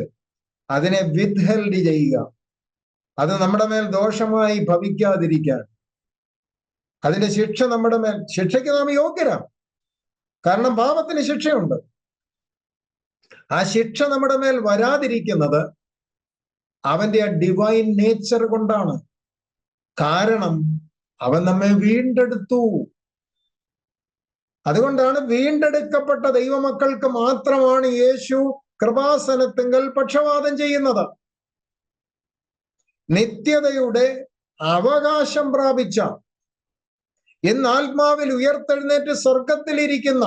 അതിനെ വിത്ത്ഹെൽഡ് ചെയ്യുക, അത് നമ്മുടെ മേൽ ദോഷമായി ഭവിക്കാതിരിക്കാൻ, അതിന്റെ ശിക്ഷ നമ്മുടെ മേൽ, ശിക്ഷയ്ക്ക് നാം യോഗ്യരാണ്. കാരണം പാപത്തിന് ശിക്ഷയുണ്ട്. ആ ശിക്ഷ നമ്മുടെ മേൽ വരാതിരിക്കുന്നത് അവന്റെ ആ ഡിവൈൻ നേച്ചർ കൊണ്ടാണ്. കാരണം അവൻ നമ്മെ വീണ്ടെടുത്തു. അതുകൊണ്ടാണ് വീണ്ടെടുക്കപ്പെട്ട ദൈവമക്കൾക്ക് മാത്രമാണ് യേശു കൃപാസനത്തിങ്കൽ പക്ഷവാതം ചെയ്യുന്നത്. നിത്യതയുടെ അവകാശം പ്രാപിച്ച, ഇന്ന് ആത്മാവിൽ ഉയർത്തെഴുന്നേറ്റ് സ്വർഗത്തിലിരിക്കുന്ന,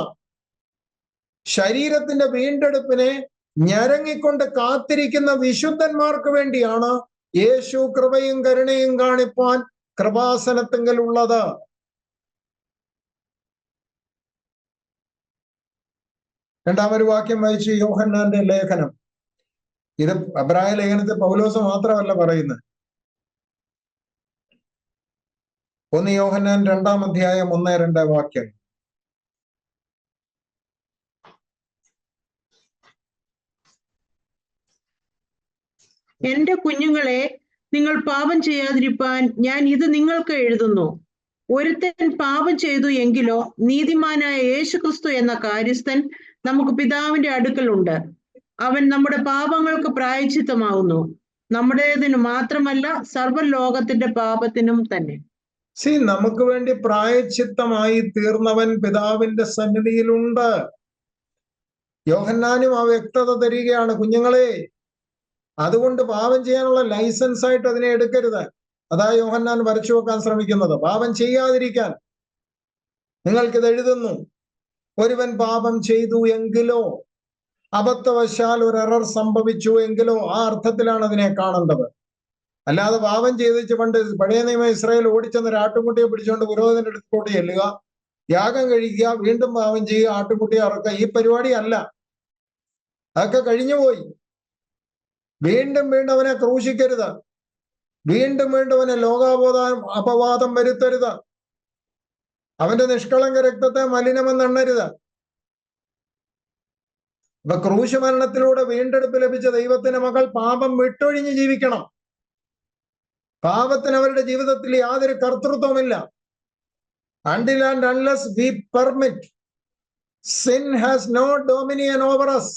ശരീരത്തിന്റെ വീണ്ടെടുപ്പിനെ ഞരങ്ങിക്കൊണ്ട് കാത്തിരിക്കുന്ന വിശുദ്ധന്മാർക്ക് വേണ്ടിയാണ് യേശു കൃപയും കരുണയും കാണിപ്പാൻ കൃപാസനത്തിങ്കൽ ഉള്ളത്. രണ്ടാമൊരു വാക്യം വായിച്ചു, യോഹന്നാന്റെ ലേഖനം. ഇത് എബ്രായ ലേഖനത്തിൽ പൗലോസ് മാത്രമല്ല പറയുന്നത്. 1 യോഹന്നാൻ 2-ാം അധ്യായം 1-2 വാക്യം. എന്റെ കുഞ്ഞുങ്ങളെ, നിങ്ങൾ പാപം ചെയ്യാതിരിപ്പാൻ ഞാൻ ഇത് നിങ്ങൾക്ക് എഴുതുന്നു. ഒരുത്തൻ പാപം ചെയ്തു എങ്കിലോ നീതിമാനായ യേശുക്രിസ്തു എന്ന കാര്യസ്ഥൻ നമുക്ക് പിതാവിന്റെ അടുക്കലുണ്ട്. അവൻ നമ്മുടെ പാപങ്ങൾക്ക് പ്രായശ്ചിത്തമാകുന്നു. നമ്മുടേതിന് മാത്രമല്ല സർവ്വലോകത്തിന്റെ പാപത്തിനും തന്നെ. നമുക്ക് വേണ്ടി പ്രായശ്ചിത്തമായി തീർന്നവൻ പിതാവിന്റെ സന്നിധിയിലുണ്ട്. യോഹന്നാനും ആ വ്യക്തത തരികയാണ്. കുഞ്ഞുങ്ങളെ, അതുകൊണ്ട് പാപം ചെയ്യാനുള്ള ലൈസൻസ് ആയിട്ട് അതിനെ എടുക്കരുത്. അതാ യോഹന്നാൻ വരച്ചു വെക്കാൻ ശ്രമിക്കുന്നത്. പാപം ചെയ്യാതിരിക്കാൻ നിങ്ങൾക്കിത് എഴുതുന്നു. ഒരുവൻ പാപം ചെയ്തു എങ്കിലോ, അബദ്ധവശാൽ ഒരു എറർ സംഭവിച്ചു എങ്കിലോ, ആ അർത്ഥത്തിലാണ് അതിനെ കാണേണ്ടത്. അല്ലാതെ പാപം ചെയ്തിച്ച് പണ്ട് പഴയ നിയമ ഇസ്രായേൽ ഓടിച്ചെന്ന് ഒരു ആട്ടുംകുട്ടിയെ പിടിച്ചുകൊണ്ട് പുരോഹിതന്റെ അടുത്തോട്ട് ചെല്ലുക, യാഗം കഴിക്കുക, വീണ്ടും പാപം ചെയ്യുക, ആട്ടുംകുട്ടിയെ അറക്കുക, ഈ പരിപാടി അല്ല. അതൊക്കെ കഴിഞ്ഞുപോയി. വീണ്ടും വീണ്ടും അവനെ ക്രൂശിക്കരുത്. വീണ്ടും വീണ്ടും അവനെ അപവാദം വരുത്തരുത്. അവന്റെ നിഷ്കളങ്ക രക്തത്തെ മലിനമെന്ന് എണ്ണരുത്. അപ്പൊ ക്രൂശ് മരണത്തിലൂടെ വീണ്ടെടുപ്പ് ലഭിച്ച ദൈവത്തിന്റെ മക്കൾ പാപം വിട്ടൊഴിഞ്ഞ് ജീവിക്കണം. പാപത്തിന് അവരുടെ ജീവിതത്തിൽ യാതൊരു കർത്തൃത്വമില്ല. Until and unless we permit, sin has no dominion over us.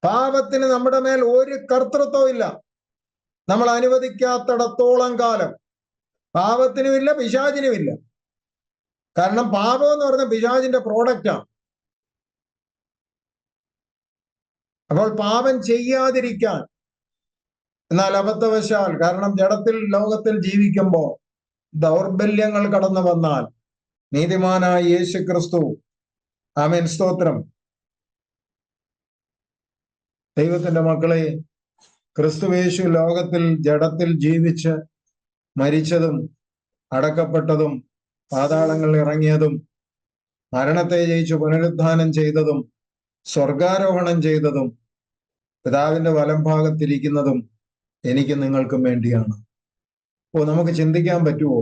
പാപത്തിന് നമ്മുടെ മേൽ ഒരു കർത്തൃത്വം ഇല്ല. നമ്മൾ അനുവദിക്കാത്തിടത്തോളം കാലം പാപത്തിനുമില്ല, പിശാചിനുമില്ല. കാരണം പാപം എന്ന് പറഞ്ഞ പിശാചിന്റെ പ്രോഡക്റ്റാണ്. അപ്പോൾ പാപം ചെയ്യാതിരിക്കാൻ, എന്നാൽ അബദ്ധവശാൽ, കാരണം ജഡത്തിൽ ലോകത്തിൽ ജീവിക്കുമ്പോൾ ദൗർബല്യങ്ങൾ കടന്നു വന്നാൽ നീതിമാനായ യേശു ക്രിസ്തു, ആമേൻ, സ്തോത്രം, ദൈവത്തിന്റെ മക്കളെ, ക്രിസ്തുവേശു ലോകത്തിൽ ജഡത്തിൽ ജീവിച്ച് മരിച്ചതും അടക്കപ്പെട്ടതും പാതാളങ്ങളിൽ ഇറങ്ങിയതും മരണത്തെ ജയിച്ച് പുനരുദ്ധാനം ചെയ്തതും സ്വർഗാരോഹണം ചെയ്തതും പിതാവിന്റെ വലം ഭാഗത്തിരിക്കുന്നതും എനിക്ക് നിങ്ങൾക്കും വേണ്ടിയാണ്. നമുക്ക് ചിന്തിക്കാൻ പറ്റുമോ?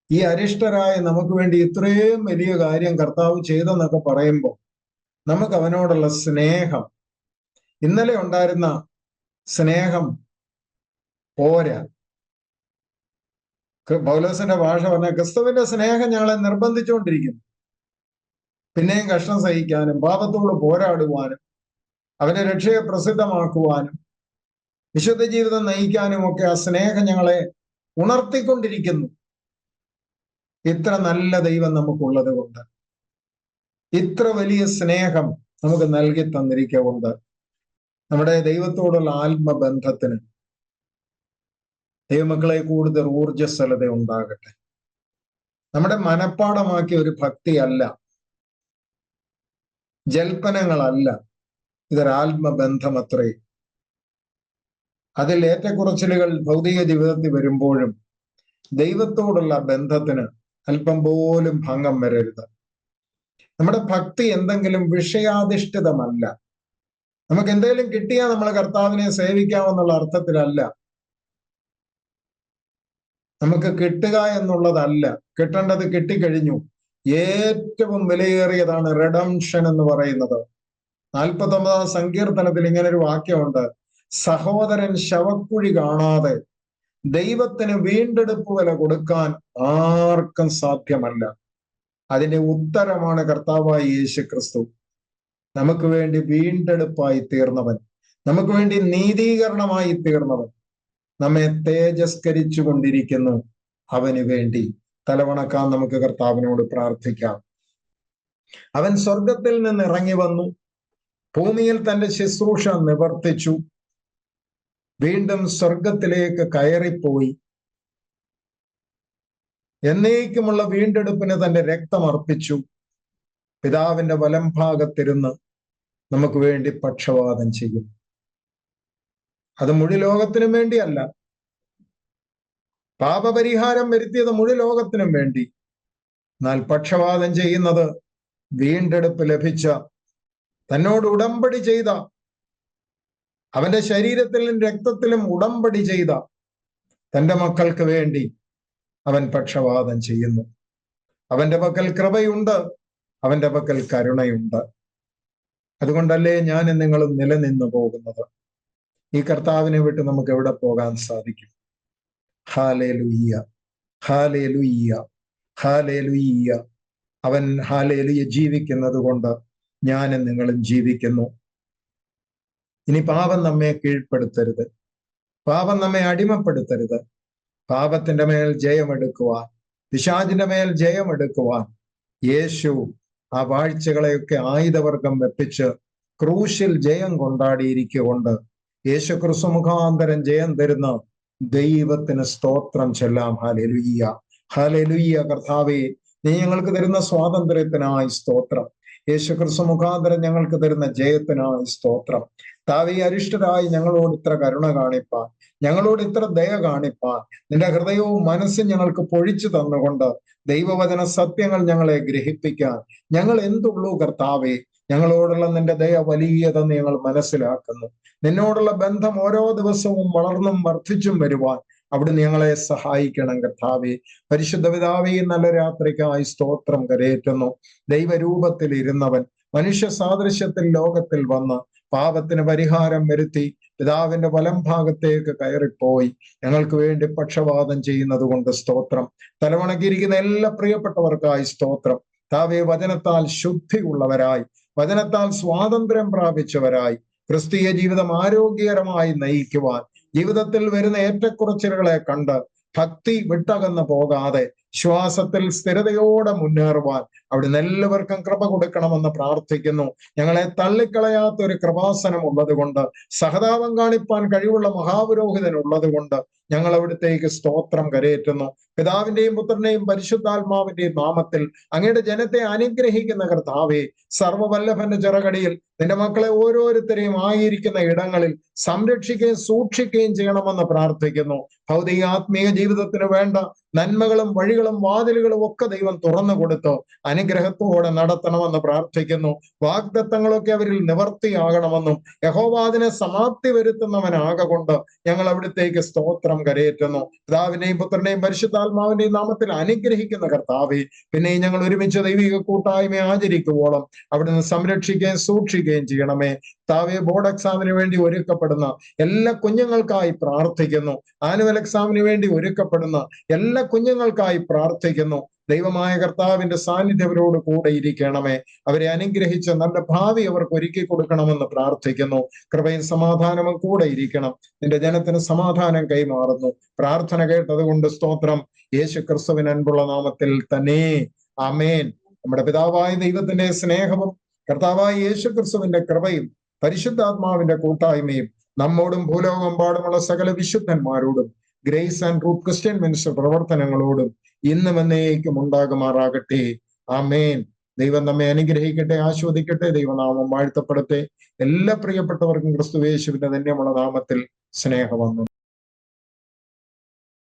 ഈ അരിഷ്ടരായ നമുക്ക് വേണ്ടി ഇത്രയും വലിയ കാര്യം കർത്താവ് ചെയ്തെന്നൊക്കെ പറയുമ്പോൾ നമുക്ക് അവനോടുള്ള സ്നേഹം, ഇന്നലെ ഉണ്ടായിരുന്ന സ്നേഹം പോരാ. പൗലോസിന്റെ ഭാഷ പറഞ്ഞ ക്രിസ്തുവിന്റെ സ്നേഹം ഞങ്ങളെ നിർബന്ധിച്ചുകൊണ്ടിരിക്കുന്നു. പിന്നെയും കഷ്ടം സഹിക്കാനും പാപത്തോട് പോരാടുവാനും അവന്റെ രക്ഷയെ പ്രസിദ്ധമാക്കുവാനും വിശുദ്ധ ജീവിതം നയിക്കാനും ഒക്കെ ആ സ്നേഹം ഞങ്ങളെ ഉണർത്തിക്കൊണ്ടിരിക്കുന്നു. ഇത്ര നല്ല ദൈവം നമുക്കുള്ളത് കൊണ്ട്, ഇത്ര വലിയ സ്നേഹം നമുക്ക് നൽകി തന്നിരിക്കൊണ്ട് നമ്മുടെ ദൈവത്തോടുള്ള ആത്മബന്ധത്തിന് ദൈവമക്കളെ കൂടുതൽ ഊർജ്ജസ്വലത ഉണ്ടാകട്ടെ. നമ്മുടെ മനഃപ്പാടമാക്കിയ ഒരു ഭക്തിയല്ല, ജൽപ്പനങ്ങളല്ല, ഇതൊരാത്മബന്ധമത്രേ. അതിൽ ഏറ്റക്കുറച്ചിലുകൾ ഭൗതിക ജീവിതത്തിൽ വരുമ്പോഴും ദൈവത്തോടുള്ള ബന്ധത്തിന് അല്പം പോലും ഭംഗം വരരുത്. നമ്മുടെ ഭക്തി എന്തെങ്കിലും വിഷയാധിഷ്ഠിതമല്ല. നമുക്ക് എന്തെങ്കിലും കിട്ടിയാൽ നമ്മൾ കർത്താവിനെ സേവിക്കാമെന്നുള്ള അർത്ഥത്തിലല്ല. നമുക്ക് കിട്ടുക എന്നുള്ളതല്ല, കിട്ടേണ്ടത് കിട്ടിക്കഴിഞ്ഞു. ഏറ്റവും വിലയേറിയതാണ് റിഡംഷൻ എന്ന് പറയുന്നത്. 49-ാം സങ്കീർത്തനത്തിൽ ഇങ്ങനൊരു വാക്യമുണ്ട്: സഹോദരൻ ശവക്കുഴി കാണാതെ ദൈവത്തിന് വീണ്ടെടുപ്പ് വില കൊടുക്കാൻ ആർക്കും സാധ്യമല്ല. അതിന്റെ ഉത്തരമാണ് കർത്താവായ യേശു ക്രിസ്തു. നമുക്ക് വേണ്ടി വീണ്ടെടുപ്പായി തീർന്നവൻ, നമുക്ക് വേണ്ടി നീതീകരണമായി തീർന്നവൻ നമ്മെ തേജസ്കരിച്ചു കൊണ്ടിരിക്കുന്നു. അവന് വേണ്ടി തലവണക്കാൻ നമുക്ക് കർത്താവിനോട് പ്രാർത്ഥിക്കാം. അവൻ സ്വർഗത്തിൽ നിന്ന് ഇറങ്ങി വന്നു, ഭൂമിയിൽ തന്റെ ശുശ്രൂഷ നിവർത്തിച്ചു, വീണ്ടും സ്വർഗത്തിലേക്ക് കയറിപ്പോയി, എന്നേക്കുമുള്ള വീണ്ടെടുപ്പിന് തന്റെ രക്തം അർപ്പിച്ചു, പിതാവിന്റെ വലം ഭാഗത്തിരുന്ന് നമുക്ക് വേണ്ടി പക്ഷവാദം ചെയ്യും. അത് മുഴു ലോകത്തിനും വേണ്ടിയല്ല, പാപപരിഹാരം വരുത്തിയത് മുഴു ലോകത്തിനും വേണ്ടി. എന്നാൽ പക്ഷവാദം ചെയ്യുന്നത് വീണ്ടെടുപ്പ് ലഭിച്ച, തന്നോട് ഉടമ്പടി ചെയ്ത, അവന്റെ ശരീരത്തിലും രക്തത്തിലും ഉടമ്പടി ചെയ്ത തന്റെ മക്കൾക്ക് വേണ്ടി അവൻ പക്ഷവാദം ചെയ്യുന്നു. അവന്റെ പക്കൽ കൃപയുണ്ട്, അവന്റെ പക്കൽ കരുണയുണ്ട്. അതുകൊണ്ടല്ലേ ഞാനും നിങ്ങളും നിലനിന്നു പോകുന്നത്. ഈ കർത്താവിനെ വിട്ട് നമുക്ക് എവിടെ പോകാൻ സാധിക്കും? Hallelujah, hallelujah, hallelujah. അവൻ ഹാലേലുയ്യ ജീവിക്കുന്നത് കൊണ്ട് ഞാനും നിങ്ങളും ജീവിക്കുന്നു. ഇനി പാപം നമ്മെ കീഴ്പ്പെടുത്തരുത്. പാപം നമ്മെ അടിമപ്പെടുത്തരുത്. പാപത്തിന്റെ മേൽ ജയമെടുക്കുവാൻ, പിശാചിന്റെ മേൽ ജയമെടുക്കുവാൻ യേശു ആ വാഴ്ചകളെയൊക്കെ ആയുധവർഗം വെപ്പിച്ച് ക്രൂശിൽ ജയം കൊണ്ടാടിയിരിക്കൊണ്ട് യേശു ക്രിസ്തു മുഖാന്തരം ജയം തരുന്ന ദൈവത്തിന് സ്തോത്രം ചെല്ലാം. Hallelujah, hallelujah. കർത്താവേ, നീ ഞങ്ങൾക്ക് തരുന്ന സ്വാതന്ത്ര്യത്തിനായി സ്തോത്രം. യേശു ക്രിസ്തു മുഖാന്തരം ഞങ്ങൾക്ക് തരുന്ന ജയത്തിനായി സ്തോത്രം. താവേ, അരിഷ്ടരായി ഞങ്ങളോട് ഇത്ര കരുണ കാണിപ്പാൻ, ഞങ്ങളോട് ഇത്ര ദയ കാണിപ്പാൻ നിന്റെ ഹൃദയവും മനസ്സും ഞങ്ങൾക്ക് പൊഴിച്ചു തന്നുകൊണ്ട് ദൈവവചന സത്യങ്ങൾ ഞങ്ങളെ ഗ്രഹിപ്പിക്കാൻ ഞങ്ങൾ എന്തുള്ളൂ കർത്താവേ. ഞങ്ങളോടുള്ള നിന്റെ ദയ വലിയതെന്ന് ഞങ്ങൾ മനസ്സിലാക്കുന്നു. നിന്നോടുള്ള ബന്ധം ഓരോ ദിവസവും വളർന്നും വർദ്ധിച്ചും വരുവാൻ അവിടുന്ന് ഞങ്ങളെ സഹായിക്കണം കർത്താവേ. പരിശുദ്ധ പിതാവേ, നല്ല രാത്രിക്കായി സ്തോത്രം കരയേറ്റുന്നു. ദൈവരൂപത്തിൽ ഇരുന്നവൻ മനുഷ്യ സാദൃശ്യത്തിൽ ലോകത്തിൽ വന്ന് പാപത്തിന് പരിഹാരം വരുത്തി പിതാവിന്റെ വലം ഭാഗത്തേക്ക് കയറിപ്പോയി ഞങ്ങൾക്ക് വേണ്ടി പക്ഷപാതം ചെയ്യുന്നത് കൊണ്ട് സ്തോത്രം. തലവണക്കിരിക്കുന്ന എല്ലാ പ്രിയപ്പെട്ടവർക്കായി സ്തോത്രം. താവേ, വചനത്താൽ ശുദ്ധിയുള്ളവരായി, വചനത്താൽ സ്വാതന്ത്ര്യം പ്രാപിച്ചവരായി ക്രിസ്തീയ ജീവിതം ആരോഗ്യകരമായി നയിക്കുവാൻ, ജീവിതത്തിൽ വരുന്ന ഏറ്റക്കുറച്ചിലുകളെ കണ്ട് ഭക്തി വിട്ടകന്നു പോകാതെ ശ്വാസത്തിൽ സ്ഥിരതയോടെ മുന്നേറുവാൻ അവിടുന്ന് എല്ലാവർക്കും കൃപ കൊടുക്കണമെന്ന് പ്രാർത്ഥിക്കുന്നു. ഞങ്ങളെ തള്ളിക്കളയാത്ത ഒരു കൃപാസനം ഉള്ളത് കൊണ്ട്, സഹതാപം കാണിപ്പാൻ കഴിവുള്ള മഹാപുരോഹിതൻ ഉള്ളത് കൊണ്ട് ഞങ്ങൾ അവിടുത്തേക്ക് സ്തോത്രം കരയേറ്റുന്നു. പിതാവിന്റെയും പുത്രന്റെയും പരിശുദ്ധാത്മാവിന്റെയും നാമത്തിൽ അങ്ങയുടെ ജനത്തെ അനുഗ്രഹിക്കുന്ന കർത്താവേ, സർവ്വവല്ലഭന്റെ ചിറകടിയിൽ നിന്റെ മക്കളെ ഓരോരുത്തരെയും ആയിരിക്കുന്ന ഇടങ്ങളിൽ സംരക്ഷിക്കുകയും സൂക്ഷിക്കുകയും ചെയ്യണമെന്ന് പ്രാർത്ഥിക്കുന്നു. ഭൗതിക ആത്മീയ ജീവിതത്തിന് വേണ്ട നന്മകളും വഴികളും വാതിലുകളും ഒക്കെ ദൈവം തുറന്നു കൊടുത്ത് അനുഗ്രഹത്തോടെ നടത്തണമെന്ന് പ്രാർത്ഥിക്കുന്നു. വാഗ്ദത്തങ്ങളൊക്കെ അവരിൽ നിവർത്തിയാകണമെന്നും യഹോവ അതിനെ സമാപ്തി വരുത്തുന്നവനാകൊണ്ട് ഞങ്ങൾ അവിടുത്തേക്ക് സ്തോത്രം കരയേറ്റുന്നു. പിതാവിന്റെയും പുത്രന്റെയും പരിശുദ്ധാത്മാവിന്റെയും നാമത്തിൽ അനുഗ്രഹിക്കുന്ന കർത്താവേ, പിന്നെ ഞങ്ങൾ ഒരുമിച്ച് ദൈവിക കൂട്ടായ്മ ആചരിക്കുവോളം അവിടുന്ന് സംരക്ഷിക്കുകയും സൂക്ഷിക്കുകയും ചെയ്യണമേ. താവേ, ബോർഡ് എക്സാമിന് വേണ്ടി ഒരുക്കപ്പെടുന്ന എല്ലാ കുഞ്ഞുങ്ങൾക്കായി പ്രാർത്ഥിക്കുന്നു. ആനുവൽ എക്സാമിന് വേണ്ടി ഒരുക്കപ്പെടുന്ന എല്ലാ കുഞ്ഞുങ്ങൾക്കായി പ്രാർത്ഥിക്കുന്നു. ദൈവമായ കർത്താവിന്റെ സാന്നിധ്യം അവരോട് കൂടെ ഇരിക്കണമേ. അവരെ അനുഗ്രഹിച്ച് നല്ല ഭാവി അവർക്ക് ഒരുക്കി കൊടുക്കണമെന്ന് പ്രാർത്ഥിക്കുന്നു. കൃപയും സമാധാനവും കൂടെ ഇരിക്കണം. നിന്റെ ജനത്തിന് സമാധാനം കൈമാറുന്നു. പ്രാർത്ഥന കേട്ടത് കൊണ്ട് സ്തോത്രം. യേശു ക്രിസ്തുവിൻ അൻപുള്ള നാമത്തിൽ തന്നെ, ആമേൻ. നമ്മുടെ പിതാവായ ദൈവത്തിന്റെ സ്നേഹവും കർത്താവായ യേശു ക്രിസ്തുവിന്റെ കൃപയും പരിശുദ്ധാത്മാവിന്റെ കൂട്ടായ്മയും നമ്മോടും ഭൂലോകമെമ്പാടുമുള്ള സകല വിശുദ്ധന്മാരോടും grace and truth Christian minister പ്രവർത്തനങ്ങളോടും ഇന്നും എന്നേക്കും ഉണ്ടാകുമാറാകട്ടെ. ആമേൻ. ദൈവം നമ്മെ അനുഗ്രഹിക്കട്ടെ, ആസ്വദിക്കട്ടെ. ദൈവനാമം വാഴ്ത്തപ്പെടട്ടെ. എല്ലാ പ്രിയപ്പെട്ടവർക്കും ക്രിസ്തുയേശുവിന്റെ ധന്യമുള്ള നാമത്തിൽ സ്നേഹവന്ദനം.